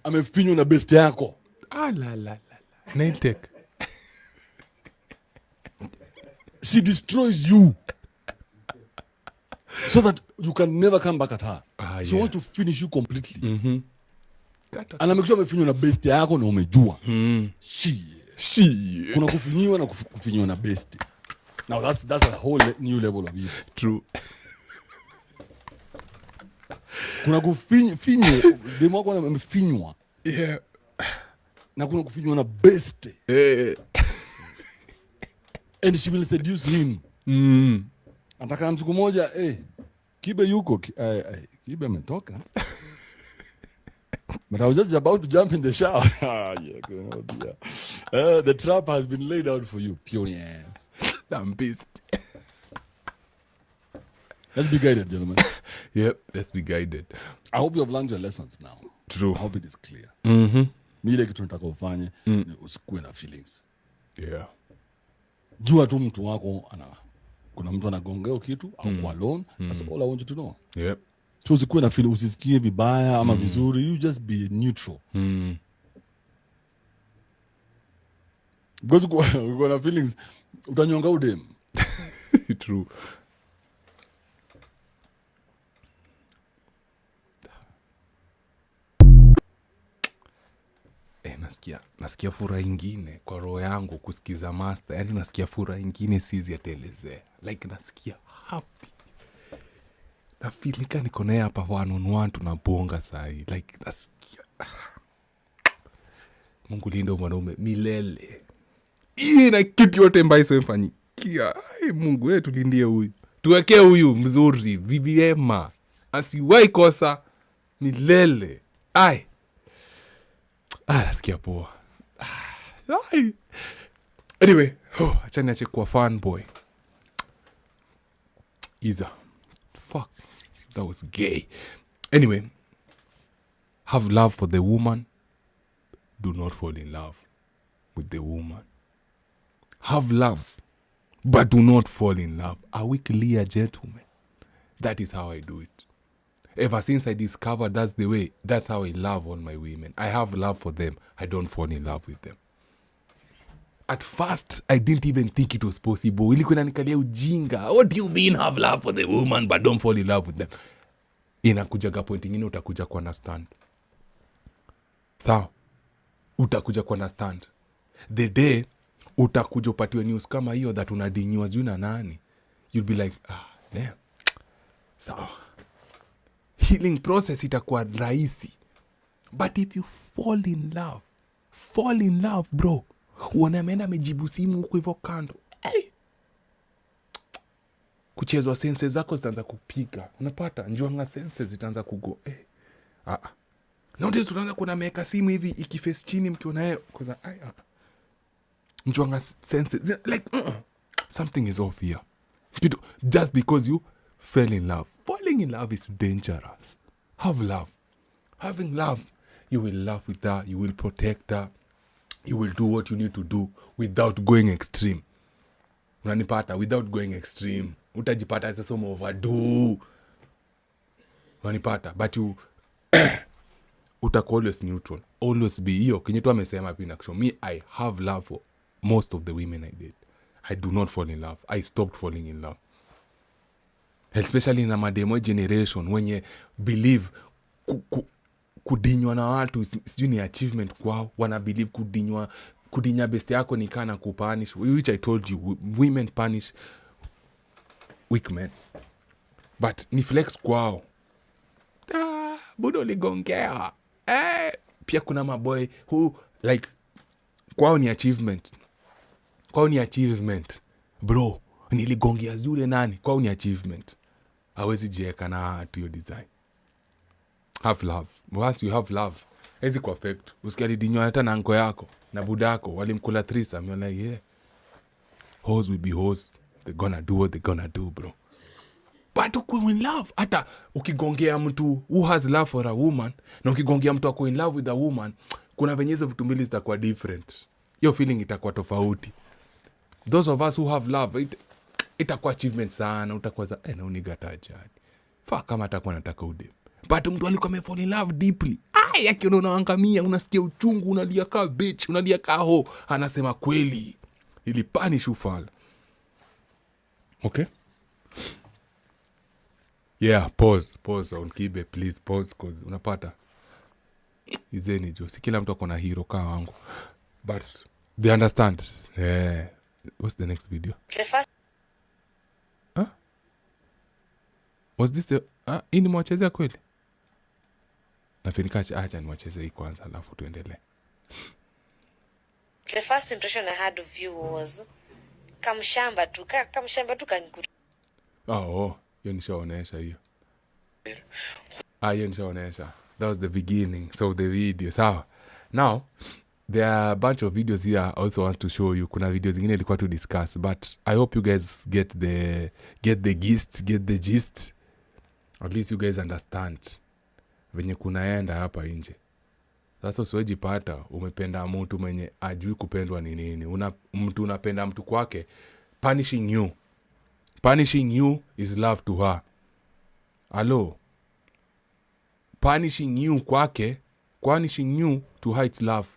amefinywa na best yako. La. Nail tech. She destroys you so that you can never come back at her. She wants to finish you completely. Ana make sure amefinywa na best yako na umejua. Kuna kufinyiwa na kufinyiwa na best. Now that's a whole new level of evil. True. Kuna kufinywa demo wako amefinywa. Yeah. Na kuna kufinywa na best. And she will seduce him. Ataka siku moja, Kibe yuko, Kibe ametoka. But I was just about to jump in the shower. The trap has been laid out for you, pure ass. I'm pissed. Let's be guided, gentlemen. Yep, let's be guided. I hope you have learned your lessons now. True. I hope it is clear. Mile kitu nataka ufanye ni usikue na feelings. Yeah. Jua tu mtu wako kuna mtu anagongea kitu au kwa alone. That's all I want you to know. Yep. So usikue na feelings, usisikie vibaya ama vizuri. You just be neutral. Because uko na feelings utanyonga udem. True. Nasikia furaha ingine kwa roho yangu kusikiza master. Yani nasikia furaha ingine sizi atelezea. Like nasikia happy. Na feel nika niko naye hapa one on one tunabonga sahi. Like nasikia Mungu linda mwanaume milele. Na kitu yote mbaya isiyofanyikia. Mungu wetu tulindie huyu. Tuwekee huyu mzuri, viviema. Asiwahi kosa milele. Nasikia poa. Anyway, acha niache kuwa fanboy. Fuck, that was gay. Anyway, have love for the woman. Do not fall in love with the woman. Have love, but do not fall in love. Are we clear, gentlemen? That is how I do it. Ever since I discovered that's the way, that's how I love all my women. I have love for them. I don't fall in love with them. At first, I didn't even think it was possible. Ilikuwa inanikalia ujinga. What do you mean have love for the woman but don't fall in love with them? Inakujaga point ingine utakuja ku understand. Sawa? Utakuja ku understand. The day utakuja upatiwe news kama hiyo that unadinyiwa juu na nani. You'll be like, damn. Sawa. healing process itakuwa rahisi. But if you fall in love bro, uone ameenda amejibu simu huko hivyo kando, kuchezwa senses zako zitaanza kupiga, unapata njuanga senses zitaanza kugo notice unaanza kuna meka simu hivi ikiface chini mkiwa naye kwa njuanga senses like something is off here. Just because you fell in love. Falling in love is dangerous. Have love. Having love, you will love with her, you will protect her, you will do what you need to do without going extreme. Unanipata? Without going extreme. Utajipata sasa overdo. Unanipata? But you utakuwa always neutral. Always be hiyo. Kenye tu amesema pia nakisho. Me, I have love for most of the women I date. I do not fall in love. I stopped falling in love. Especially in a mademo generation when you believe kudinywa na watu sijui ni achievement kwao. Wana believe kudinya best yako ni kana kupunish, which I told you, women punish weak men. But ni flex kwao. Budo ligongea. Pia kuna maboy who like kwao ni achievement. Kwao ni achievement. Bro, niligongea zule nani? Kwao ni achievement. Hawezi jieka na to your design. Have love. Once you have love, hezi kwa affect. Usikia dinywa hata na anko yako na budako walimkula threesome, you're like, yeah. Hoes will be hoes. They're gonna do what they're gonna do, bro. But uko in love, hata ukigongea mtu who has love for a woman na ukigongea mtu ako in love with a woman, kuna venye hizo vitu mbili zitakuwa different. Your feeling itakuwa tofauti. Those of us who have love, itakuwa achievement sana. Utakuwa za na unigataja kama atakuwa nataka udem. But mtu alikuwa amefall in love deeply, yake unaangamia, unasikia uchungu, unalia ka bitch, unalia ka ho, anasema kweli ili punish ufala. Okay, yeah, pause on kibe please, pause cause unapata izeni jo, si kila mtu akona hero kaa wangu, but they understand. What's the next video? Was this the hii ni mwachezea kweli? Nafinikache acha niwacheze hii kwanza alafu tuendelee. The first impression I had of you was kamshamba tu kanikuri. Hiyo nishaonesha hiyo. Hiyo nishaonesha. That was the beginning. So the video. Sawa. Now, there are a bunch of videos here I also want to show you. Kuna videos zingine ilikuwa to discuss, but I hope you guys get the gist. At least you guys understand venye kunaenda hapa nje. Sasa usiwejipata umependa mtu mwenye ajui kupendwa ni nini. Mtu unapenda mtu kwake, punishing you is love to her. Hello, punishing you to her it's love.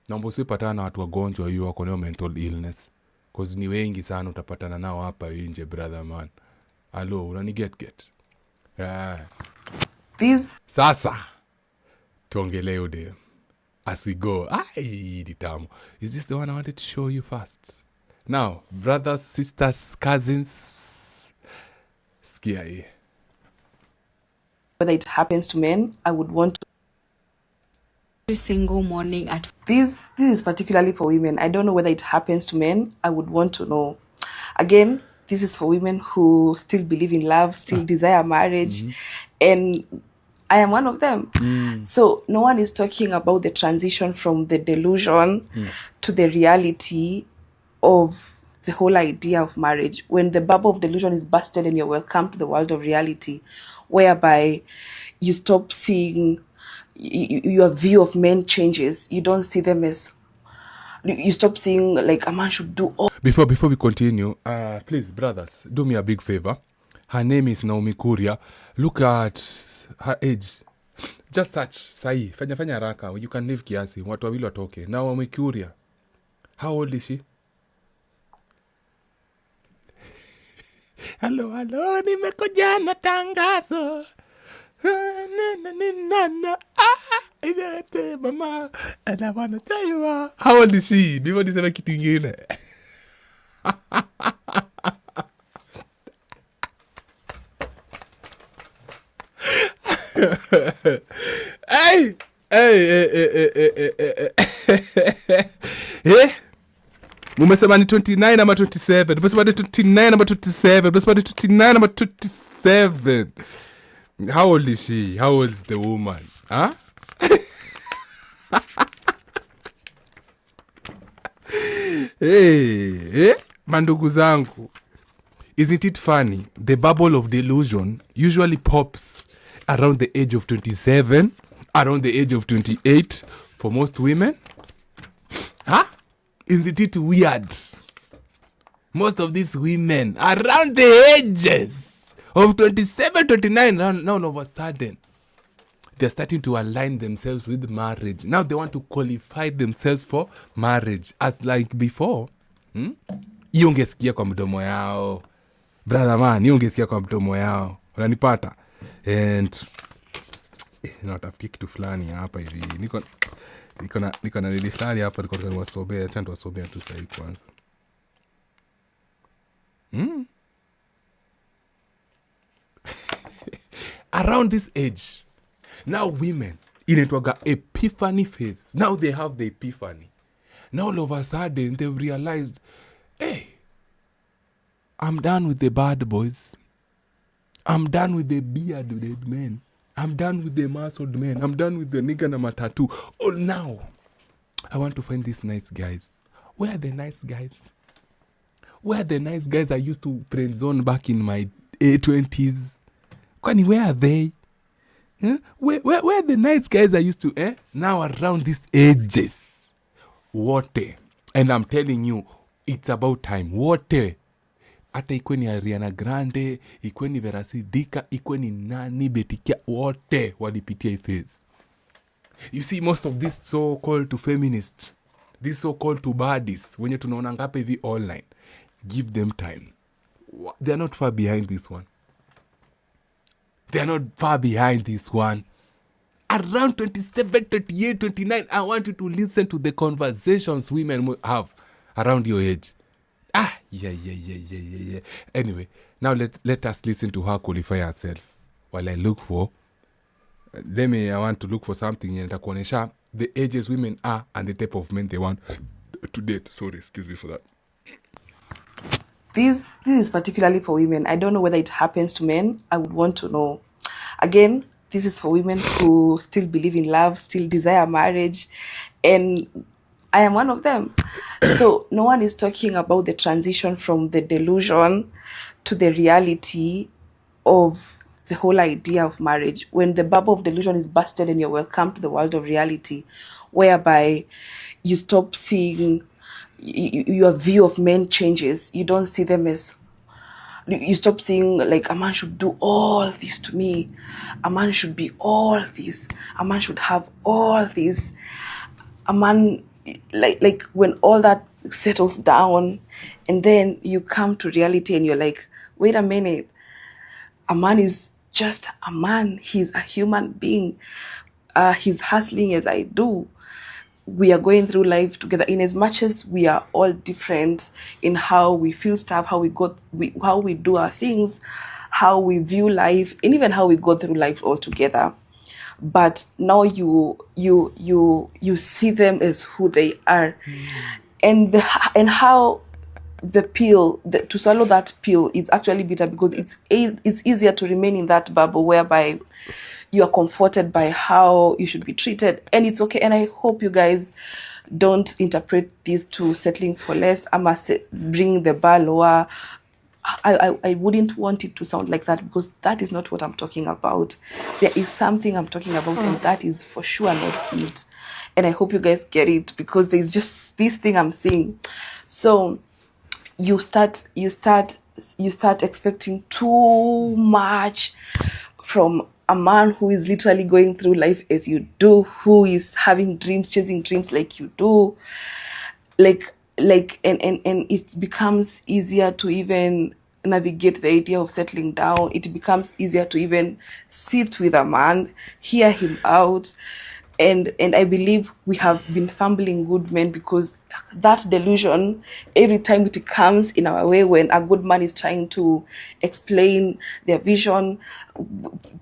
Naomba usipatana na watu wagonjwa hiyo wako na mental illness, cause ni wengi sana utapatana nao hapa nje brother man. Hello, unaniget. Sasa tuongelee ude as we go. Ditamu. Is this the one I wanted to show you first? Now, brothers, sisters, cousins, sikia hii. Whether it happens to men, I would want to every single morning at this is particularly for women. I don't know whether it happens to men. I would want to know. Again, this is for women who still believe in love, still desire marriage, and I am one of them. So no one is talking about the transition from the delusion to the reality of the whole idea of marriage. When the bubble of delusion is busted and you're welcome to the world of reality, whereby you stop seeing, your view of men changes. You don't see them as, you stop seeing like a man should do all. Before we continue, please brothers, do me a big favor. Her name is Naomi Kuria. Look at her age. Just search sahi, fanya haraka. You can live kiasi, watu wawili watoke. Naomi Kuria, how old is she? Hello, nimekuja na tangazo. Mama, and I want to tell you, how old is she? Before niseme kitu ingine. Hey, hey. Mumesema ni 29 ama 27. Mumesema ni 29 ama 27. Mumesema ni 29 ama 27. How old is she? How old is the woman? Huh? Hey, mandugu zangu. Isn't it funny? The bubble of delusion usually pops around the age of 27, around the age of 28 for most women. Huh? Isn't it weird? Most of these women around the ages of 27, 29, now all of a sudden, they're starting to align themselves with marriage. Now they want to qualify themselves for marriage. As like before, hiyo ungesikia kwa mdomo yao. Brother man, hiyo ungesikia kwa mdomo yao. Unanipata? And natafutia kitu fulani hapa hivi. Niko na nili fulani hapa niko niwasobea, acha niwasobea tu sasa kwanza. Around this age, now women inaitwaga epiphany phase. Now they have the epiphany. Now all of a sudden they've realized, hey, I'm done with the bad boys. I'm done with the bearded men. I'm done with the muscled men. I'm done with the nigga na matatu. Oh, now I want to find these nice guys. Where are the nice guys? Where are the nice guys I used to friend zone back in my 20s? Kwani, where are they? Where are the nice guys I used to, Now around these ages. Wote. And I'm telling you, it's about time. Wote. Hata ikwe ni Ariana Grande, ikwe ni Verasidika, ikwe ni nani Betikia, wote walipitia hii phase. You see, most of these so-called to feminists, these so-called to baddies, wenye tunaona ngape hivi online, give them time. They are not far behind this one. They are not far behind this one. Around 27, 28, 29, I want you to listen to the conversations women have around your age. Yeah. Anyway, now let us listen to her qualify herself. While I look for, I want to look for something in the the ages women are and the type of men they want to date. Sorry, excuse me for that. This is particularly for women. I don't know whether it happens to men. I would want to know. Again, this is for women who still believe in love, still desire marriage, and I am one of them. So no one is talking about the transition from the delusion to the reality of the whole idea of marriage. When the bubble of delusion is busted and you're welcome to the world of reality, whereby you stop seeing, your view of men changes. You don't see them as, you stop seeing like a man should do all this to me. A man should be all this. A man should have all this. A man, like when all that settles down and then you come to reality and you're like, wait a minute, a man is just a man. He's a human being. He's hustling as I do. We are going through life together. In as much as we are all different in how we feel stuff, how we do our things, how we view life, and even how we go through life all together. But now you see them as who they are, and how the pill, to swallow that pill, is actually bitter because it's easier to remain in that bubble whereby you are comforted by how you should be treated, and it's okay. And I hope you guys don't interpret this to settling for less. I must bring the bar lower. I wouldn't want it to sound like that because that is not what I'm talking about. There is something I'm talking about, and that is for sure not it. And I hope you guys get it because there's just this thing I'm seeing. So you start expecting too much from a man who is literally going through life as you do, who is having dreams, chasing dreams like you do, and it becomes easier to even navigate the idea of settling down. It becomes easier to even sit with a man, hear him out, And I believe we have been fumbling good men because that delusion, every time it comes in our way when a good man is trying to explain their vision,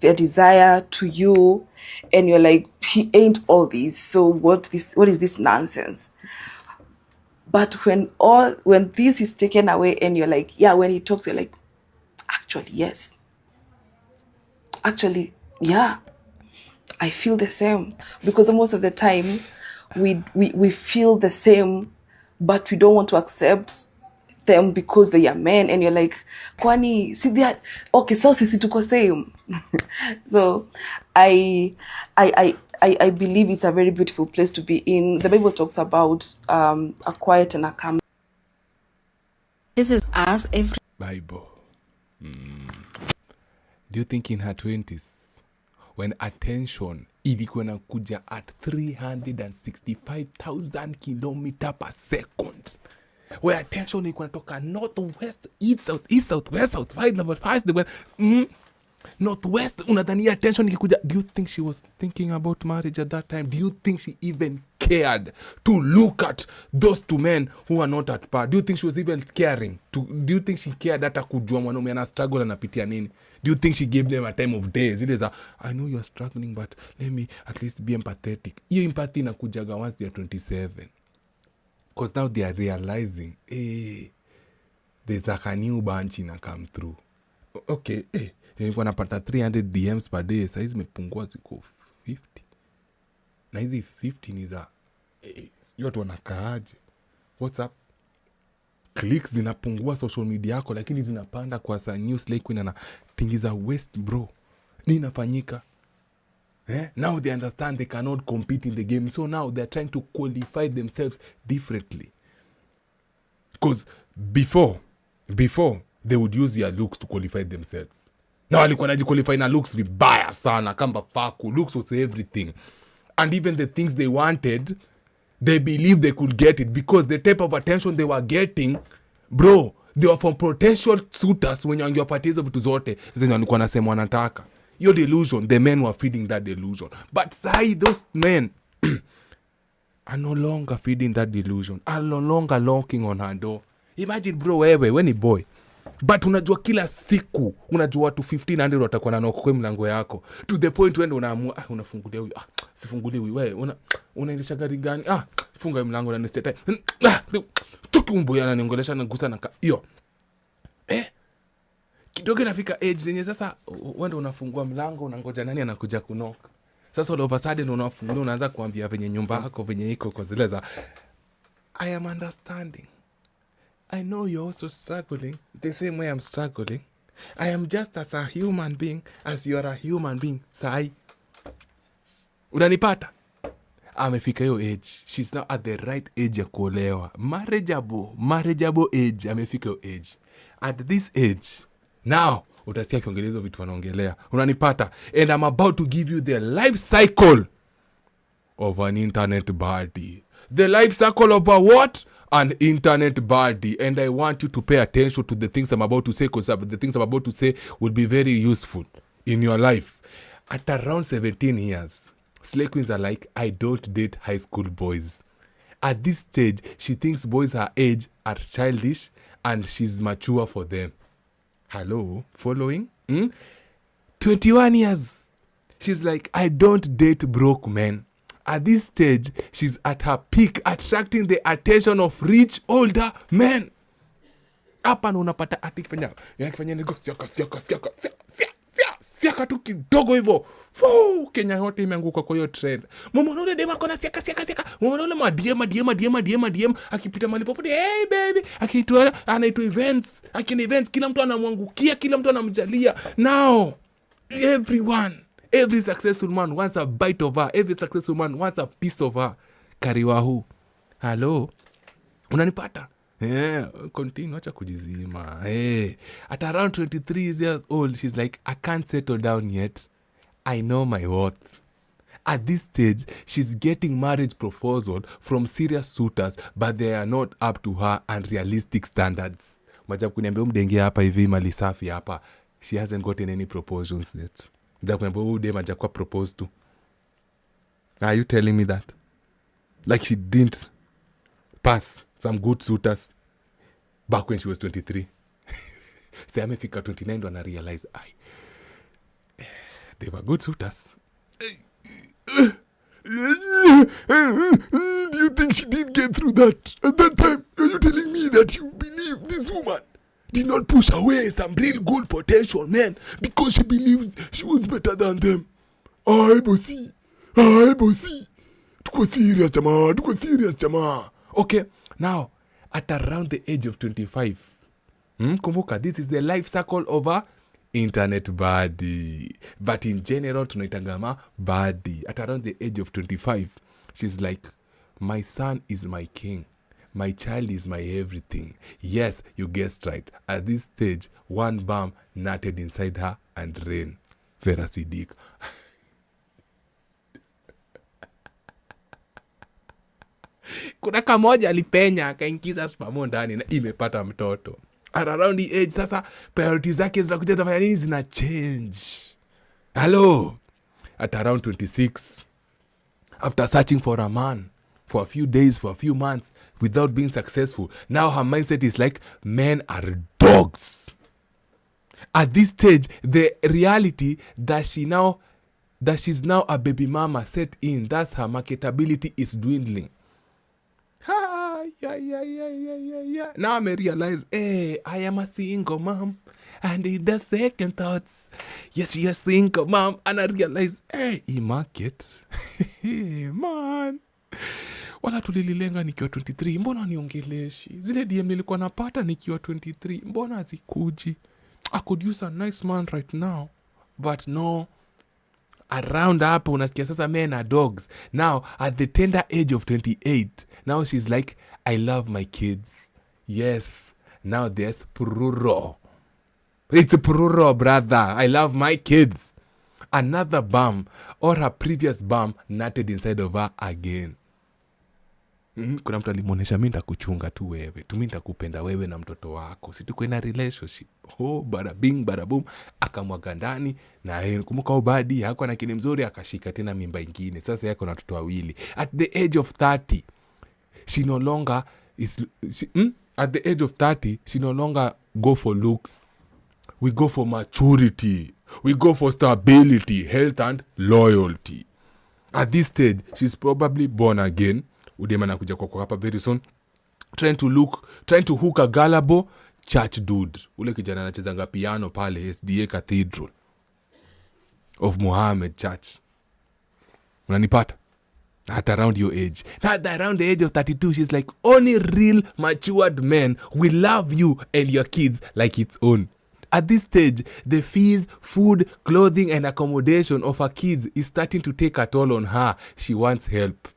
their desire to you, and you're like, he ain't all this, so what is this nonsense? But when this is taken away and you're like, yeah, when he talks, you're like, actually, yes. Actually, yeah. I feel the same, because most of the time we feel the same, but we don't want to accept them because they are men, and you're like, kwani see they are okay, so sisi tuko same. So I believe it's a very beautiful place to be in. The Bible talks about a quiet and a calm. This is us every Bible. Do you think in her 20s, when attention ilikuwa inakuja at 365,000 kilometer per second, where attention ilikuwa inatoka north, west, east, south, west, south, 5, number 5, northwest, unadhania attention ikikuja. Do you think she was thinking about marriage at that time? Do you think she even cared to look at those two men who are not at par? Do you think she was even caring? Do you think she cared hata kujua mwanaume ana struggle anapitia nini? Do you think she gave them a time of days? It is I know you're struggling, but let me at least be empathetic. Hiyo empathy inakujaga once they are 27. Because now they are realizing, there's a new bunch ina come through. Okay, nilikuwa napata 300 DMs per day, sasa hizi mepungua ziko 50. Na hizi 50 ni za watu wanakaaje? What's up? Clicks zinapungua social media yako, lakini zinapanda kwa sa news like queen anatingiza west bro. Nini inafanyika? Now they understand they cannot compete in the game. So now they're trying to qualify themselves differently. Because before they would use their looks to qualify themselves. Now walikuwa najiqualify na looks vibaya sana, kamba faku. Looks was everything. And even the things they wanted, they believed they could get it because the type of attention they were getting, bro, they were from potential suitors when you're parties of vitu zote zenye walikuwa nasema wanataka. Your delusion, the men were feeding that delusion. But say those men are no longer feeding that delusion, are no longer knocking on her door. Imagine bro, wewe ni boy, but unajua kila siku unajua watu 1500 watakuwa na knock kwa mlango yako, to the point when unaamua unafungulia huyu, sifungulie huyu, wewe unaendesha gari gani, funga mlango na nistete tukumbo yana niongelesha na gusa na hiyo kidogo nafika age zenye sasa wewe unafungua mlango unangoja nani anakuja kunoka. Sasa all of a sudden unafungulia unaanza kuambia venye nyumba yako venye iko kwa zile za I am understanding. I know you're also struggling the same way I'm struggling. I am just as a human being as you are a human being. Sai. Unanipata? Amefika hiyo age. She's now at the right age ya kuolewa. Marriageable age. Amefika hiyo age. At this age, now, utasikia kiongelezo vitu wanaongelea. Unanipata? And I'm about to give you the life cycle of an internet body. The life cycle of a what? An internet body. And I want you to pay attention to the things I'm about to say, because the things I'm about to say will be very useful in your life. At around 17 years, slay queens are like, I don't date high school boys. At this stage, she thinks boys her age are childish and she's mature for them. Hello? Following? 21 years. She's like, I don't date broke men. At this stage, she's at her peak, attracting the attention of rich, older men. Hapa na unapata yakifanya nego siaka tu kidogo hivyo. Kenya yote imeanguka kwa hiyo trend. Mama ule dema kona siaka. Mama ule madiem akipita mahali popote, hey baby, anaitwa events. Akina events, kila mtu anamwangukia, kila mtu anamjalia. Now, every successful man wants a bite of her. Every successful man wants a piece of her. Kariwahu. Hello? Unanipata? Continue, acha kujizima. At around 23 years old, she's like, I can't settle down yet. I know my worth. At this stage, she's getting marriage proposal from serious suitors, but they are not up to her unrealistic standards. Majabu kuniambia mdenge hapa hivi mali safi hapa. She hasn't gotten any proposals yet. Majabu kuniambia dem hajakuwa proposed to. Are you telling me that? Like she didn't pass some good suitors back when she was 23. Say amefika 29 ndo ana realize they were good suitors. Do you think she did get through that at that time? Are you telling me that you believe this woman did not push away some real good potential men because she believes she was better than them? Ay bossy. Tuko serious jama. Okay, now at around the age of 25, kumbuka, this is the life cycle of a internet body, but in general tunaitangama body. At around the age of 25, she's like, my son is my king, my child is my everything. Yes, you guessed right. At this stage, one bum nutted inside her and ran. Vera Siddiq. Kuna kamoja alipenya akaingiza spamo ndani na imepata mtoto. At around the age, sasa priorities zake zinakuja zafanya nini, zina change. Hello. At around 26, after searching for a man for a few days, for a few months, without being successful, now her mindset is like, men are dogs. At this stage, the reality that she's now a baby mama set in, thus her marketability is dwindling. Now I realize, hey, I am a single mom. And in the second thoughts, yes, you're single mom. And I realize, hey, market. Man. Wala tulililenga nikiwa 23. Mbona niongeleshi? Zile DM nilikuwa napata nikiwa 23. Mbona hazikuji? I could use a nice man right now. But no. Around hapo unasikia sasa men are dogs. Now, at the tender age of 28, now she's like, I love my kids. Yes. Now there's Pururo. It's Pururo, brother. I love my kids. Another bum or her previous bum nutted inside of her again. Kuna mtu alimuonesha, mimi nitakuchunga tu wewe. Tu mimi nitakupenda wewe na mtoto wako. Si tuko in a relationship. Bada bing bada boom, akamwaga ndani na yeye kumbuka ubadi hakuwa na kile mzuri, akashika tena mimba ingine. Sasa yako na watoto wawili. At the age of 30, she no longer go for looks. We go for maturity. We go for stability, health and loyalty. At this stage, she's probably born again. Udema na kuja kwa hapa very soon. Trying to hook a gullible church dude. Ule kijana anachezanga piano pale SDA Cathedral of Muhammad Church. Unanipata? At around your age. At around the age of 32, she's like, only real matured men will love you and your kids like its own. At this stage, the fees, food, clothing, and accommodation of her kids is starting to take a toll on her. She wants help.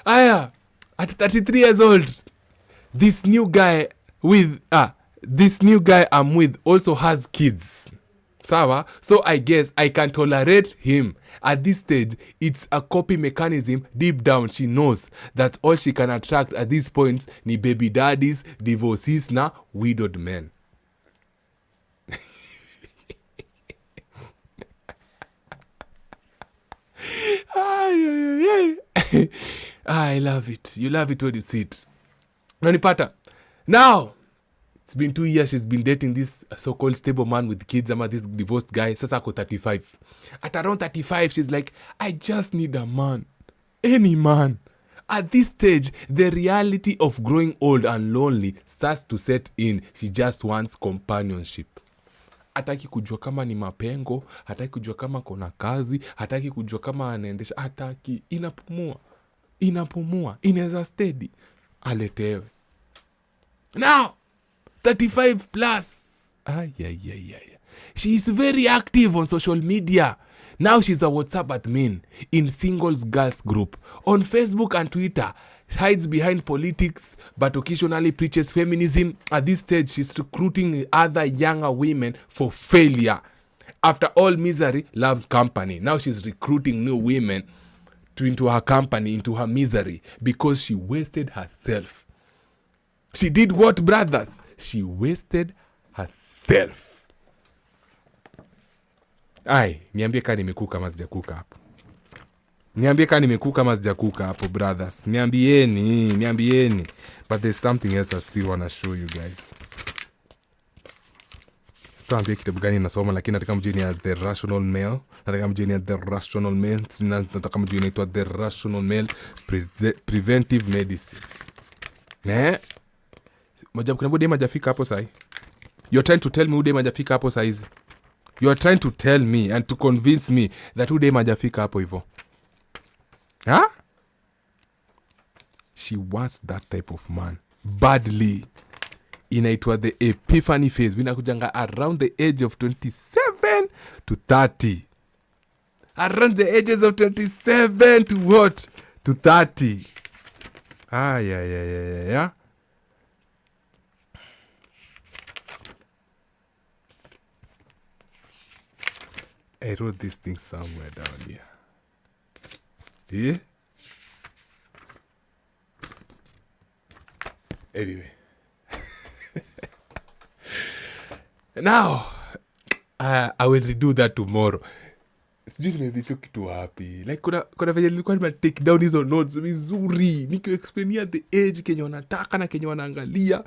Aya, at 33 years old, this new guy I'm with also has kids. Sawa? So I guess I can tolerate him. At this stage, it's a copy mechanism. Deep down, she knows that all she can attract at this point ni baby daddies, divorcees na widowed men. I love it. You love it when you see it. Nanipata. Now, it's been 2 years she's been dating this so-called stable man with kids, ama this divorced guy. Sasa ako 35. At around 35, she's like, I just need a man. Any man. At this stage, the reality of growing old and lonely starts to set in. She just wants companionship. Hataki kujua kama ni mapengo, hataki kujua kama kuna kazi, hataki kujua kama anaendesha, hataki. Inapumua, inaweza steady, aletewe. Now, 35 plus. She is very active on social media. Now she's a WhatsApp admin in singles girls group. On Facebook and Twitter, hides behind politics but occasionally preaches feminism. At this stage, she's recruiting other younger women for failure. After all misery loves company. Now she's recruiting new women into her company, into her misery, because she wasted herself. She did what, brothers? She wasted herself. Ai, niambie kama nimekuka ama sijakuka hapo. Niambie kama nimekuka ama sijakuka hapo, brothers. Niambieni. But there's something else I still want to show you guys. Sitaambia kitabu gani nasoma, lakini nataka mjue ni The Rational Male. Nataka mjue ni The Rational Male. Nataka mjue inaitwa The Rational Male Preventive Medicine. Majabu kuna bude majafika hapo sahi. You're trying to tell me ude majafika hapo saizi. You're trying to tell me and to convince me that ude majafika hapo hivyo. Huh? She wants that type of man badly. Inaitwa the epiphany phase. Vinakujanga around the age of 27 to 30. Around the ages of 27 to what? To 30. Yeah. I wrote this thing somewhere down here. Yeah? Anyway. Now, I will redo that tomorrow. Sijui nimedhisio kitu wapi. Like kuna venye nilikuwa nima take down hizo notes vizuri. Nikiexplainia the age kenye wanataka na kenye wanaangalia.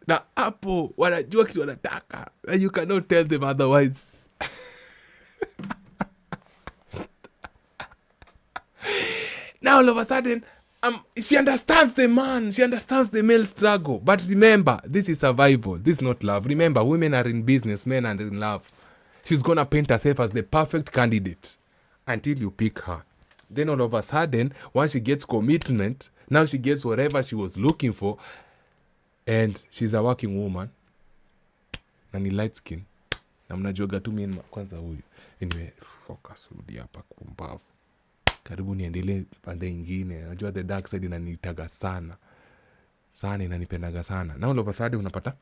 Na hapo wanajua kitu wanataka. And you cannot tell them otherwise. Now all of a sudden, she understands the man. She understands the male struggle. But remember, this is survival. This is not love. Remember, women are in business, men are in love. She's going to paint herself as the perfect candidate until you pick her. Then all of a sudden, once she gets commitment, now she gets whatever she was looking for, and she's a working woman. Na ni light skin. Na mnajuaga tu mimi kwanza huyu. Anyway, focus rudi hapa kumbavu. Karibu niendelee pande ingine. Najua the dark side inanitaga sana. Sana inanipendaga sana. Na all of a sudden unapata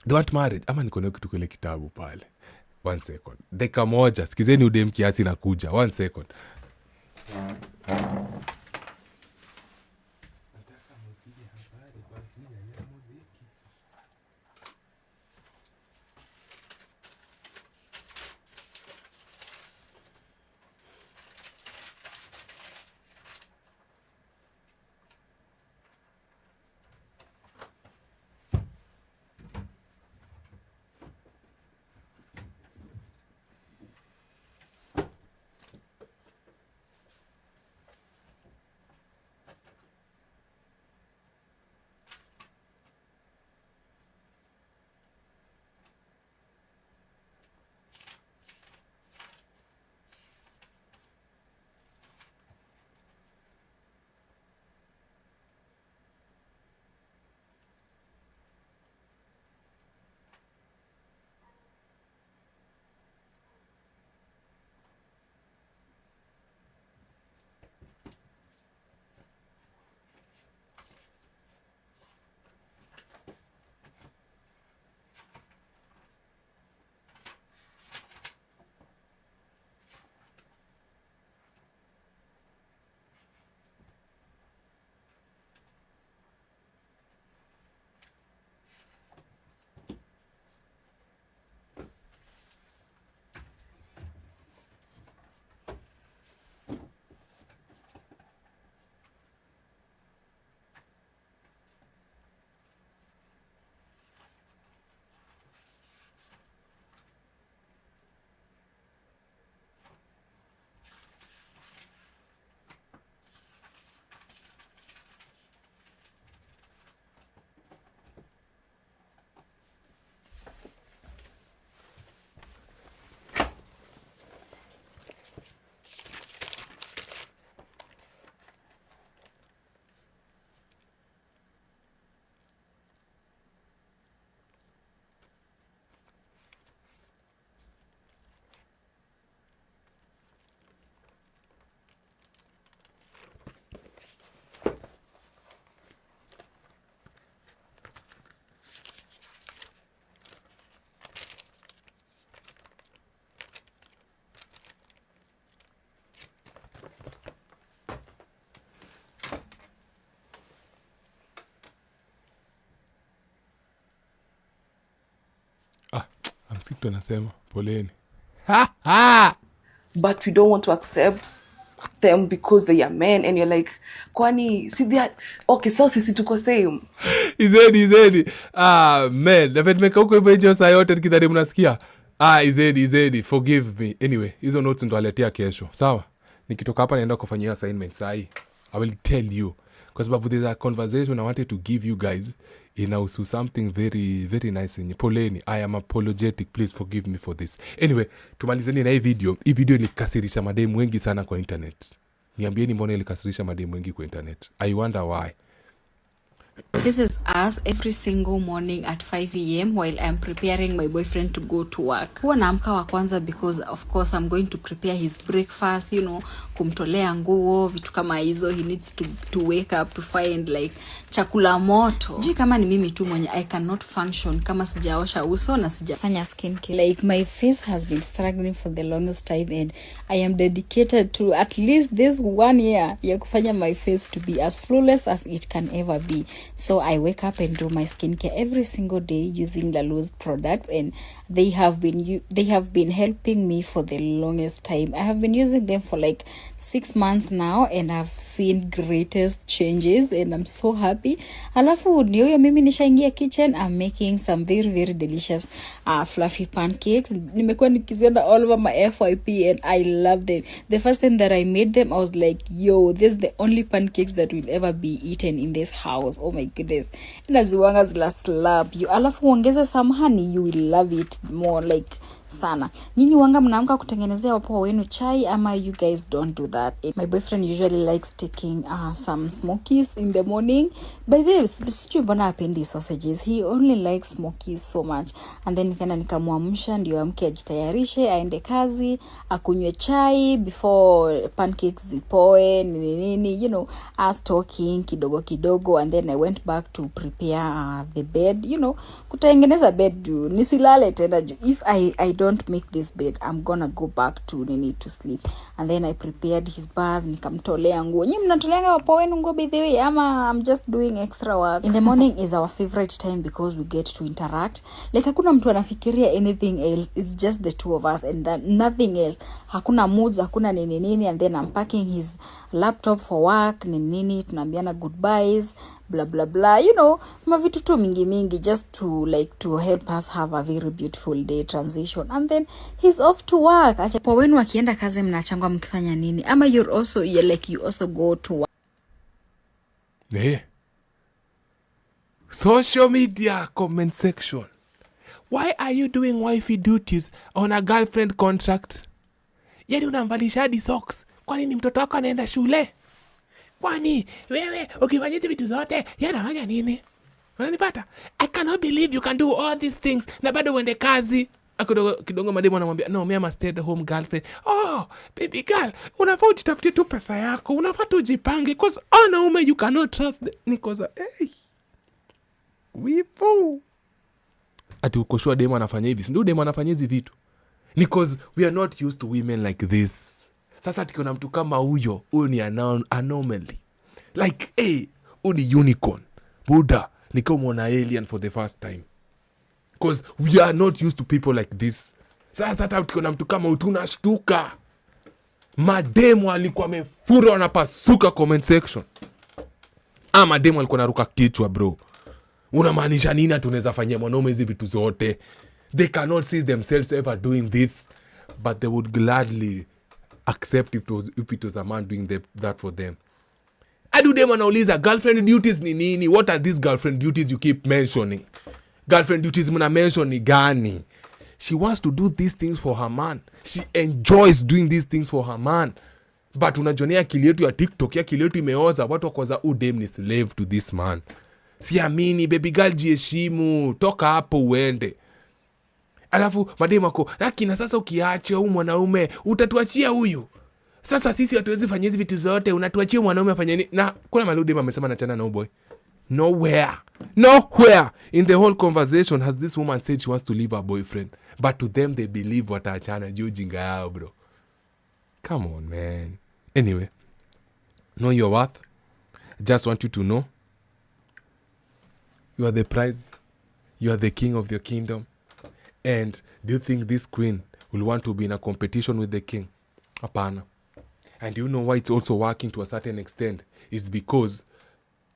they want marriage. Ama niko na kitu kile kitabu pale. 1 second. Dakika moja. Sikizeni udem kiasi nakuja. 1 second. mtu anasema poleni. But we don't want to accept them because they are men, and you're like, kwani see they are okay, so sisi tuko same. Izedi. Man, na nimeka huko hivyo hiyo saa yote nikidhani mnasikia. Izedi, forgive me. Anyway, hizo notes ndo aletea kesho. Sawa? Nikitoka hapa naenda kufanyia assignment saa hii. I will tell you. Kwa sababu there's a conversation I wanted to give you guys. Inahusu something very, very nice. Poleni, I am apologetic. Please forgive me for this. Anyway, tumalizeni na hii video. Hii video ilikasirisha mademu wengi sana kwa internet. Niambieni mbona ilikasirisha mademu wengi kwa internet. I wonder why. This is us every single morning at 5 a.m. while I'm preparing my boyfriend to go to work. Huwa naamka wa kwanza because of course I'm going to prepare his breakfast, you know, kumtolea nguo, vitu kama hizo. He needs to wake up to find like chakula moto. Sijui kama ni mimi tu mwenye I cannot function kama sijaosha uso na sijafanya skincare. Like my face has been struggling for the longest time and I am dedicated to at least this 1 year ya kufanya my face to be as flawless as it can ever be. So I wake up and do my skincare every single day using Lalou's products, and they have been helping me for the longest time. I have been using them for like 6 months now and I've seen greatest changes and I'm so happy. Alafu ndio mimi nishaingia kitchen. I'm making some very, very delicious fluffy pancakes. Nimekuwa nikiziona all over my FYP and I love them. The first time that I made them, I was like, yo, this is the only pancakes that will ever be eaten in this house. Oh my goodness. Inaziwanga zila slap you. Alafu ongeza some honey, you will love it more like sana. Nyinyi wanga mnaamka kutengenezea wapo wenu chai ama you guys don't do that? My boyfriend usually likes taking some smokies in the morning. By the way, sijui mbona hapendi sausages. He only likes smokies so much. And then nikamuamsha ndio amke ajitayarishe aende kazi, akunywe chai before pancakes zipoe nini, you know, us talking kidogo and then I went back to prepare the bed, you know, kutengeneza bed juu nisilale tena juu if I don't make this bed I'm gonna go back to sleep. And then I prepared his bath, nikamtolea nguo. Nyinyi mnatoleanga wapo wenu nguo by the way ama I'm just doing extra work? In the morning is our favorite time because we get to interact. Like hakuna mtu anafikiria anything else, it's just the two of us and nothing else. Hakuna moods, hakuna nini, and then I'm packing his laptop for work nini, tunaambiana goodbyes, blah blah blah, you know, mavitu tu mingi just to help us have a very beautiful day transition. And then he's off to work. Kwa wenu akienda kazi mnachangwa mkifanya nini? Ama you also go to work. Social media comment section. Why are you doing wifey duties on a girlfriend contract? Yadi unamvalisha hadi socks. Kwani ni mtoto wako anaenda shule? Kwani wewe ukifanya hizi vitu zote yanafanya nini? Unanipata? I cannot believe you can do all these things na bado uende kazi. Kidogo mademu anamwambia no, me must stay at home girlfriend. Oh, baby girl, unafaa ujitafutie tu pesa yako. Unafaa tu ujipange because wanaume you cannot trust them. Nikoza wipo. Ati ukoshua demu anafanya hivi. Ndio demu anafanya hizi vitu. Because we are not used to women like this. Sasa tukiona mtu kama huyo ni anomaly. Like, huyu ni unicorn. Buddha, nikao muona alien for the first time. Because we are not used to people like this. Sasa tukiona mtu kama huyu tunashtuka. Mademu alikuwa amefura wanapasuka comment section. Mademu alikuwa naruka kichwa bro. Unamaanisha nini tunaweza fanyia mwanaume hizi vitu zote? They cannot see themselves ever doing this, but they would gladly accept if it was a man doing that for them. Adu dem anauliza girlfriend duties ni nini? What are these girlfriend duties you keep mentioning? Girlfriend duties mna mention ni gani? She wants to do these things for her man. She enjoys doing these things for her man. But unajonea akili yetu ya TikTok, ya akili yetu imeoza, watu wakoza dem ni slave to this man. Siamini, baby girl jiheshimu, toka hapo uende. Alafu mademu wako, lakini sasa ukiacha huyu mwanaume utatuachia huyu. Sasa sisi hatuwezi fanya hizi vitu zote, unatuachia mwanaume afanye nini? Na kuna maludi amesema nachana na boy. Nowhere in the whole conversation has this woman said she wants to leave her boyfriend, but to them they believe wataachana juu jinga yao bro. Come on man. Anyway, know your worth. Just want you to know you are the prize. You are the king of your kingdom. And do you think this queen will want to be in a competition with the king? Hapana. And you know why it's also working to a certain extent? Is because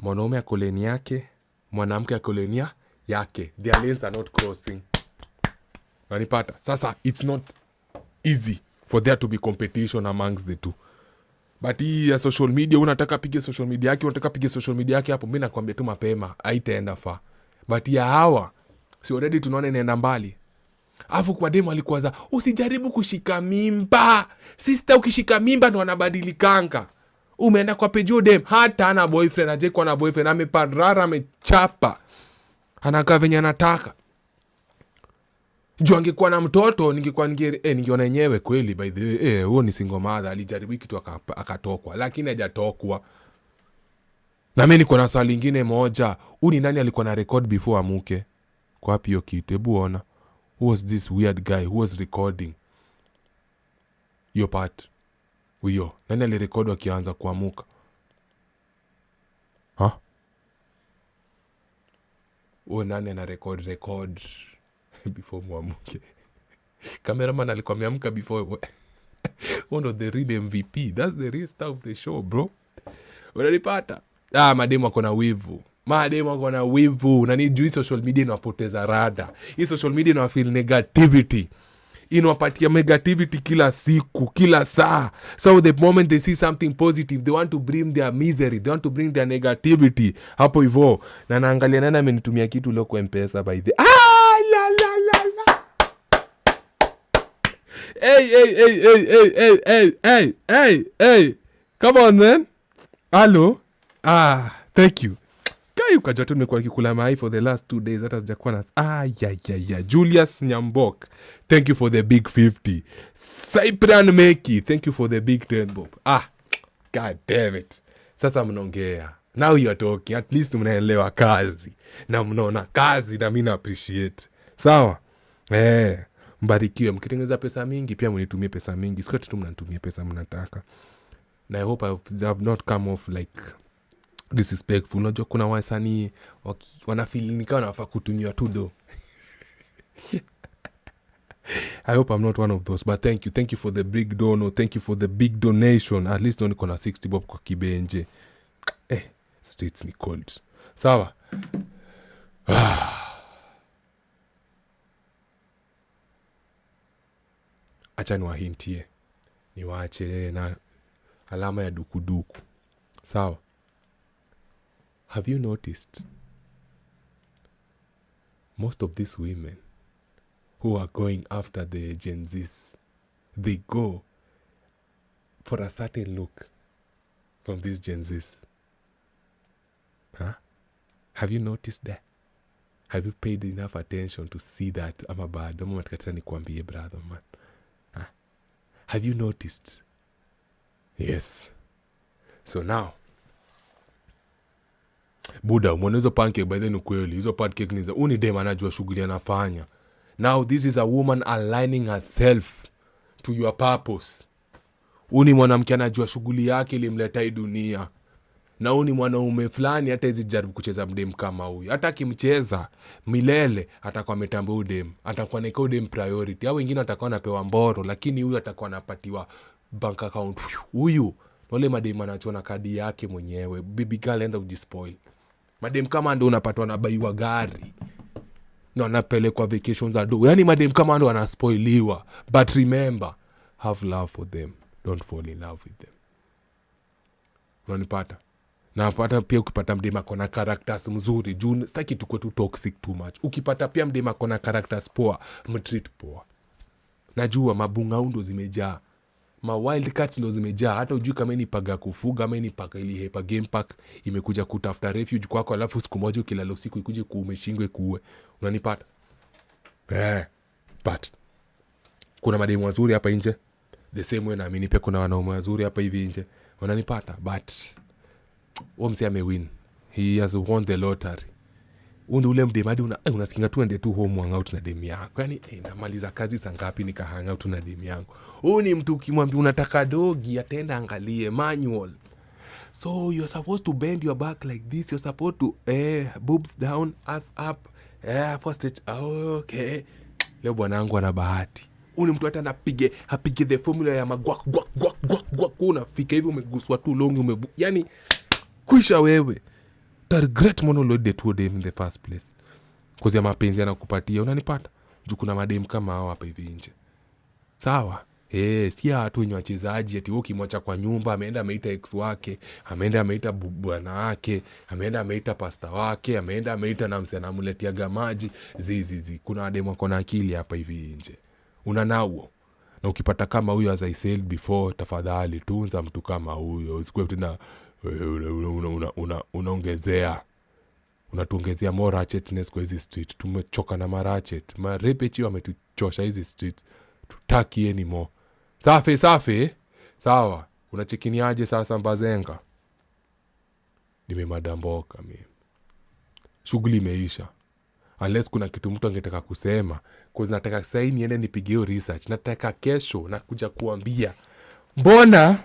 mwanaume ako lane yake, mwanamke ako lane yake. Their lanes are not crossing. Unanipata? Sasa it's not easy for there to be competition amongst the two. But hii ya social media, unataka pige social media yake, unataka pige social media yake, hapo mimi nakwambia tu mapema haitaenda far. But ya hawa si already tunaona inaenda mbali. Afu kwa demo alikuwaza, usijaribu kushika mimba. Sister, ukishika mimba ndo anabadilikanga. Umeenda kwa pejo dem, hata ana boyfriend, aje kwa na boyfriend, ameparara, amechapa. Anakaa venye anataka. Juu angekuwa na mtoto, ningeona yenyewe kweli by the way, huo ni single mother, alijaribu kitu akatokwa, lakini hajatokwa. Na mimi niko na swali lingine moja, ni nani alikuwa na record before amuke? Kwa wapi hiyo kitu? Hebu ona. Who was this weird guy who was recording your part? Huyo nani alirekodi akianza kuamuka? Nani ana record before muamuke? Cameraman alikuwa ameamka before. One of the real MVP. That's the real star of the show, bro. Unanipata? Mademu wako na wivu. Na ni juu social media inawapoteza rada. Hii social media inawafeel negativity. Inawapatia negativity kila siku, kila saa. So the moment they see something positive, they want to bring their misery, they want to bring their negativity. Hapo hivyo. Na naangalia nani amenitumia kitu leo kwa M-Pesa by the... Hey. Come on, man. Hello. Thank you. Kai ukajua tu nimekuwa nikikula mai for the last 2 days, hata sijakuwa na Julius Nyambok, thank you for the big 50. Cyprian Meki, thank you for the big 10 bob. God damn it. Sasa mnaongea. Now you are talking. At least mnaelewa kazi. Na mnaona kazi na mimi na appreciate. Sawa? Mbarikiwe. Mkitengeneza pesa mingi pia mnitumie pesa mingi. Sio tu mnanitumia pesa mnataka. Na I hope I have not come off like disrespectful. Unajua kuna wasanii wanafeel ni kama wanafaa kutumiwa tu do. I hope I'm not one of those, but thank you for the big dono, thank you for the big donation. At least niko na 60 bob kwa kibenje. Streets ni cold. Sawa. Acha niwahintie. Niwaache na alama ya dukuduku. Sawa. Have you noticed most of these women who are going after the Gen Zs, they go for a certain look from these Gen Zs? Have you noticed that? Have you paid enough attention to see that? Ama bado matakata nikuambie brother man. Have you noticed? Yes. So now, Buda, umeona hizo pancake by then ukweli. Hizo pancake ni dem anajua shughuli anafanya. Now this is a woman aligning herself to your purpose. Ni mwanamke anajua shughuli yake ilimleta hii dunia. Na ni mwanaume fulani hata hizi jaribu kucheza mdem kama huyu. Hata akimcheza milele atakuwa ametambua udem. Atakuwa na udem priority. Hao wengine atakuwa anapewa mboro, lakini huyu atakuwa anapatiwa bank account. Huyu wale madem anachua na kadi yake mwenyewe. Baby girl enda ujispoil. Madem kama ndo unapatwa na baiwa gari na anapelekwa vacations ado. Yani madem kama ndo anaspoiliwa. But remember, have love for them. Don't fall in love with them. Unanipata? Na pata pia ukipata mdema kona characters mzuri. Juu sitaki tukue tu toxic too much. Ukipata pia mdema kona characters poa, mtreat poa. Najua mabunga undo zimejaa. Ma wild cats ndo zimejaa. Hata ujui kama ni paga kufuga, kama ni paga ili hepa game park imekuja kutafuta refuge kwako, alafu siku moja ukilala usiku ikuje kuumeshingwe kuue. Unanipata? But kuna mademu wazuri hapa nje. The same way naamini pia kuna wanaume wazuri hapa hivi nje. Unanipata? But Omsi amewin. He has won the lottery. Ule mdemadi unasikinga tu ende tu home hang out na demu yako. Yani namaliza kazi saa ngapi nika hang out na demu yangu. Ni mtu ukimwambia unataka dogi atenda angalie manual. So you're supposed to bend your back like this. You're supposed to boobs down, ass up. First stage. Okay. leo bwanangu ana bahati. Uni mtu hata apige the formula ya magwak gwak gwak gwak gwak, unafika hivi umeguswa tu longi yani kuisha wewe. Ta regret monologue to them in the first place. Kwa mapenzi anakupatia, unanipata? Juu kuna madem kama hao hapa hivi nje. Sawa? Si watu wenye wachezaji ati ukimwacha kwa nyumba, ameenda ameita ex wake, ameenda ameita bwana wake, ameenda ameita pasta wake, ameenda ameita na msana amuletea maji. Zizi. Kuna madem wako na akili hapa hivi nje. Unanao. Na ukipata kama huyo, as I said before, tafadhali tunza mtu kama huyo. Usikue tena unaongezea. Unatuongezea more ratchetness kwa hizi street. Tumechoka na marachet. Marepechi wametuchosha hizi street. Tutaki anymore. Safi. Sawa. Unachekiniaje sasa Mbazenga? Nimemadamboka mimi. Shughuli imeisha. Unless kuna kitu mtu angetaka kusema. Cause nataka sasa niende nipigie research. Nataka kesho na kuja kuambia. Mbona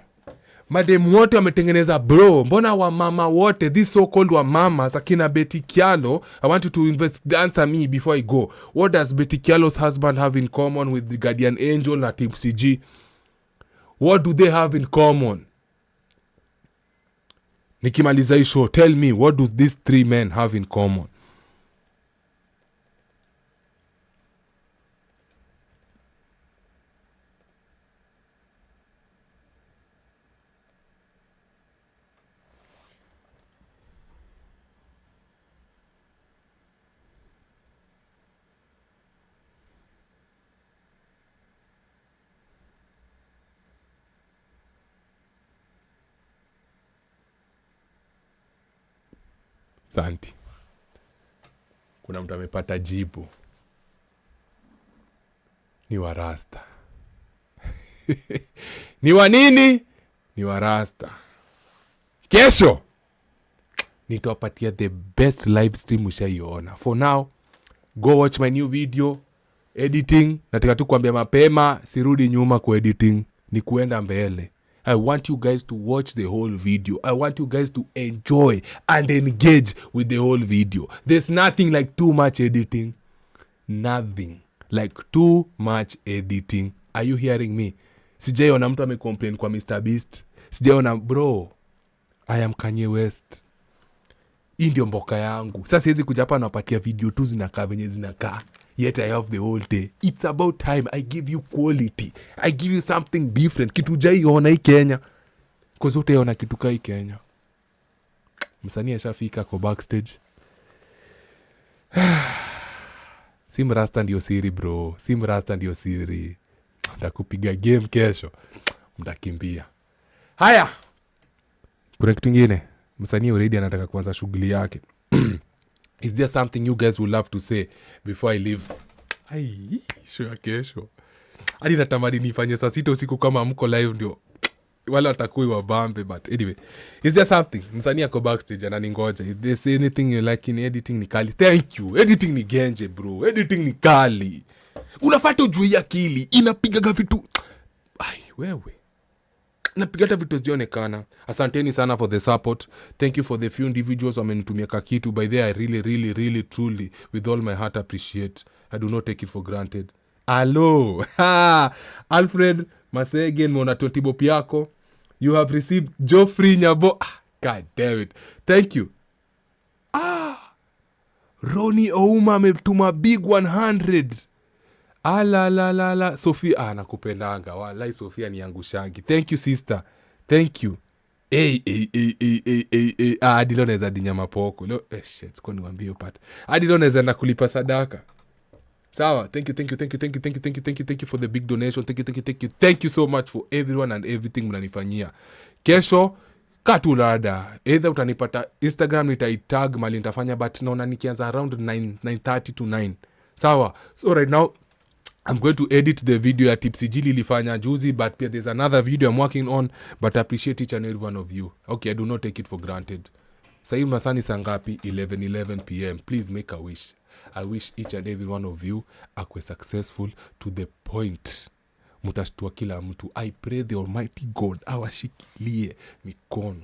madem wote wametengeneza bro? Mbona wa mama wote, this so called wa mama akina Betty Kialo? I want you to answer me before I go. What does Betty Kialo's husband have in common with the Guardian Angel na Team CG? What do they have in common? Nikimaliza hii show, tell me, what do these three men have in common? Santi. Kuna mtu amepata jibu. Ni warasta. Ni wa nini? Ni warasta. Kesho nitawapatia the best live stream ushaiona. For now, go watch my new video editing. Nataka tu kuambia mapema, sirudi nyuma kwa editing, ni kuenda mbele. I want you guys to watch the whole video. I want you guys to enjoy and engage with the whole video. There's nothing like too much editing. Nothing like too much editing. Are you hearing me? Sijaiona mtu amecomplain kwa Mr. Beast. Sijaiona bro. I am Kanye West. Hii ndio mboka yangu. Sasa siwezi kuja hapa napatia video tu zinakaa venye zinakaa. Yet I have the whole day. It's about time I give you quality. I give you something different. Kitu hujaiona hii Kenya. Kwa zote yaona kitu kai Kenya. Msanii ashafika kwa backstage. Si mrasta ndio siri bro. Si mrasta ndio siri. Nitakupiga game kesho. Mtakimbia. Haya. Kuna kitu kingine. Msanii already anataka kuanza shughuli yake. Is there something you guys would love to say before I leave? Ai, show ya kesho. Hadi natamani nifanye saa 6 usiku kama mko live ndio wale watakui wabambe, but anyway. Is there something? Msanii ako backstage ananingoja. If there's anything you like in editing ni kali. Thank you. Editing ni genje bro. Editing ni kali. Unafuata ujui akili. Inapiga vitu. Ai, wewe. Napiga hata vitu zionekana. Asanteni sana for the support. Thank you for the few individuals wamenitumia kakitu. By the I really truly with all my heart appreciate. I do not take it for granted. Hello. Alfred Masegen mona 20 bopi yako. You have received Geoffrey Nyabo. God damn it. Thank you. Ronnie Ouma ametuma big 100. La Sofia nakupendanga wallahi. Sofia ni yangu shangi. Thank you sister. Thank you. Adilo neza dinyama poko no shit siko niwaambie upate. Adilo neza nakulipa sadaka. Sawa. Thank you for the big donation. Thank you so much for everyone and everything mnanifanyia. Kesho katulada either utanipata Instagram, nitaitag mali nitafanya, but naona nikianza around 9:30 to 9. Sawa. So right now I'm going to edit the video ya Tipsy G nilifanya juzi, but there's another video I'm working on, but I appreciate each and every one of you. Okay, I do not take it for granted. Sasa masani sangapi? 11 p.m. Please make a wish. I wish each and every one of you akwe successful to the point mutashtua kila mtu. I pray the Almighty God awashikilie mikono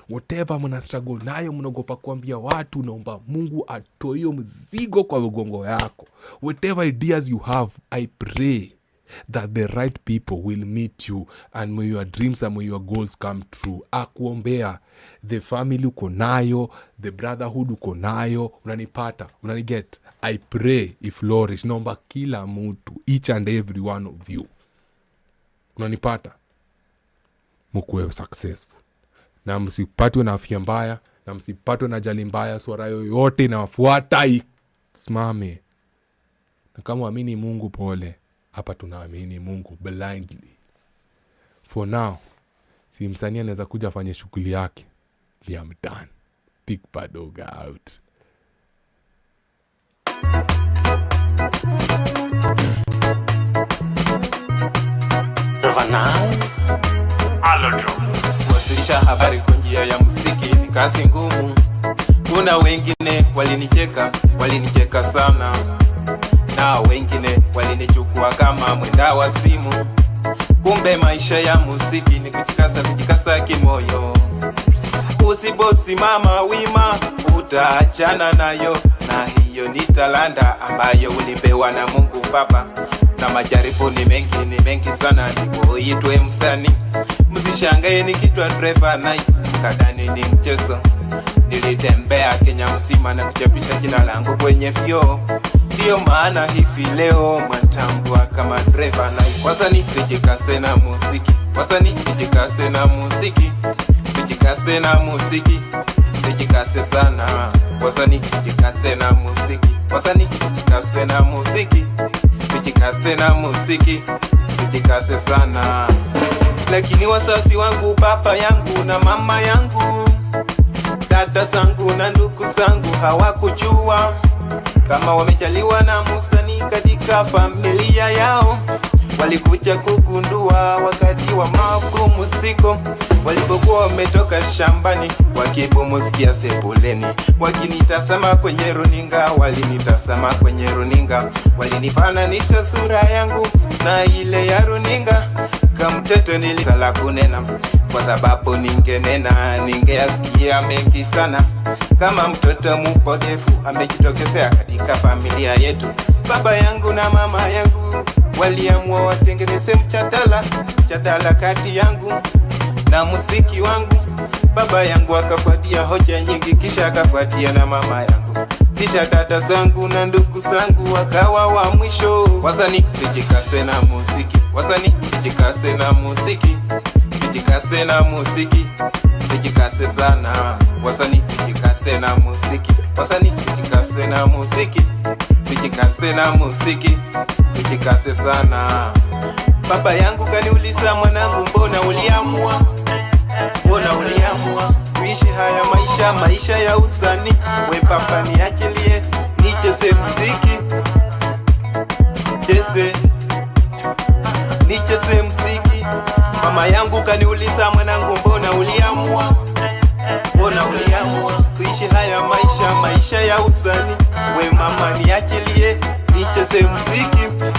whatever mna struggle nayo, mnaogopa kuambia watu, naomba Mungu atoe hiyo mzigo kwa mgongo yako. Whatever ideas you have, I pray that the right people will meet you and may your dreams and may your goals come true. Akuombea the family uko nayo, the brotherhood uko nayo, unanipata, unaniget. I pray if flourish, naomba kila mtu, each and every one of you, unanipata, mkuwe successful na msipatwe na afya mbaya, na msipatwe na jali mbaya. Swara yoyote inawafuata isimame. Na kama uamini Mungu, pole, hapa tunaamini Mungu blindly. For now, si msanii anaweza kuja afanye shughuli yake. I'm done. Big Bad Oga out. Kuwasilisha habari kwa njia ya muziki ni kazi ngumu. Kuna wengine walinicheka sana, na wengine walinichukua kama mwenda wa simu. Kumbe maisha ya muziki ni kujikasa kimoyo. Usiposimama wima utaachana nayo, na hiyo ni talanta ambayo ulipewa na Mungu Baba. Na majaribu ni mengi sana ndipo uitwe msanii. Msishangae nikitwa driver nice, kadani ni mchezo. Nilitembea Kenya mzima na kuchapisha jina langu kwenye vioo. Ndio maana hivi leo mwatambua kama driver nice. Wasanii tujikase na muziki, wasanii tujikase na muziki, tujikase na muziki, tujikase sana. Wasanii tujikase na muziki, wasanii tujikase na muziki, tujikase na muziki, tujikase sana. Lakini wazazi wangu, baba yangu na mama yangu, dada zangu na ndugu zangu hawakujua kama wamejaliwa na msanii katika familia yao. Walikuja kugundua wakati wa mapumziko, walipokuwa wametoka shambani wakipumzikia sebuleni. Wakinitazama kwenye runinga, walinitazama kwenye runinga, walinifananisha sura yangu na ile ya runinga. Kama mtoto nilisala kunena, kwa sababu ningenena ningeasikia mengi sana. Kama mtoto mpotefu amejitokezea katika familia yetu. Baba yangu na mama yangu waliamua watengeneze mjadala kati yangu na muziki wangu. Baba yangu akafuatia hoja nyingi, kisha akafuatia na mama yangu, kisha dada zangu na ndugu zangu wakawa wa mwisho. Wasanii tujikase na muziki, wasanii tujikase na muziki, tujikase na muziki, tujikase sana. Wasanii tujikase na muziki, wasanii tujikase na muziki, tujikase na muziki, tujikase sana. Baba yangu kaniuliza, mwanangu, mbona uliamua kuishi haya maisha ya usanii? We papa, niachilie nicheze muziki, nicheze muziki. Mama yangu kaniuliza, mwanangu, mbona uliamua kuishi haya maisha ya usanii? We mama, niachilie nicheze muziki.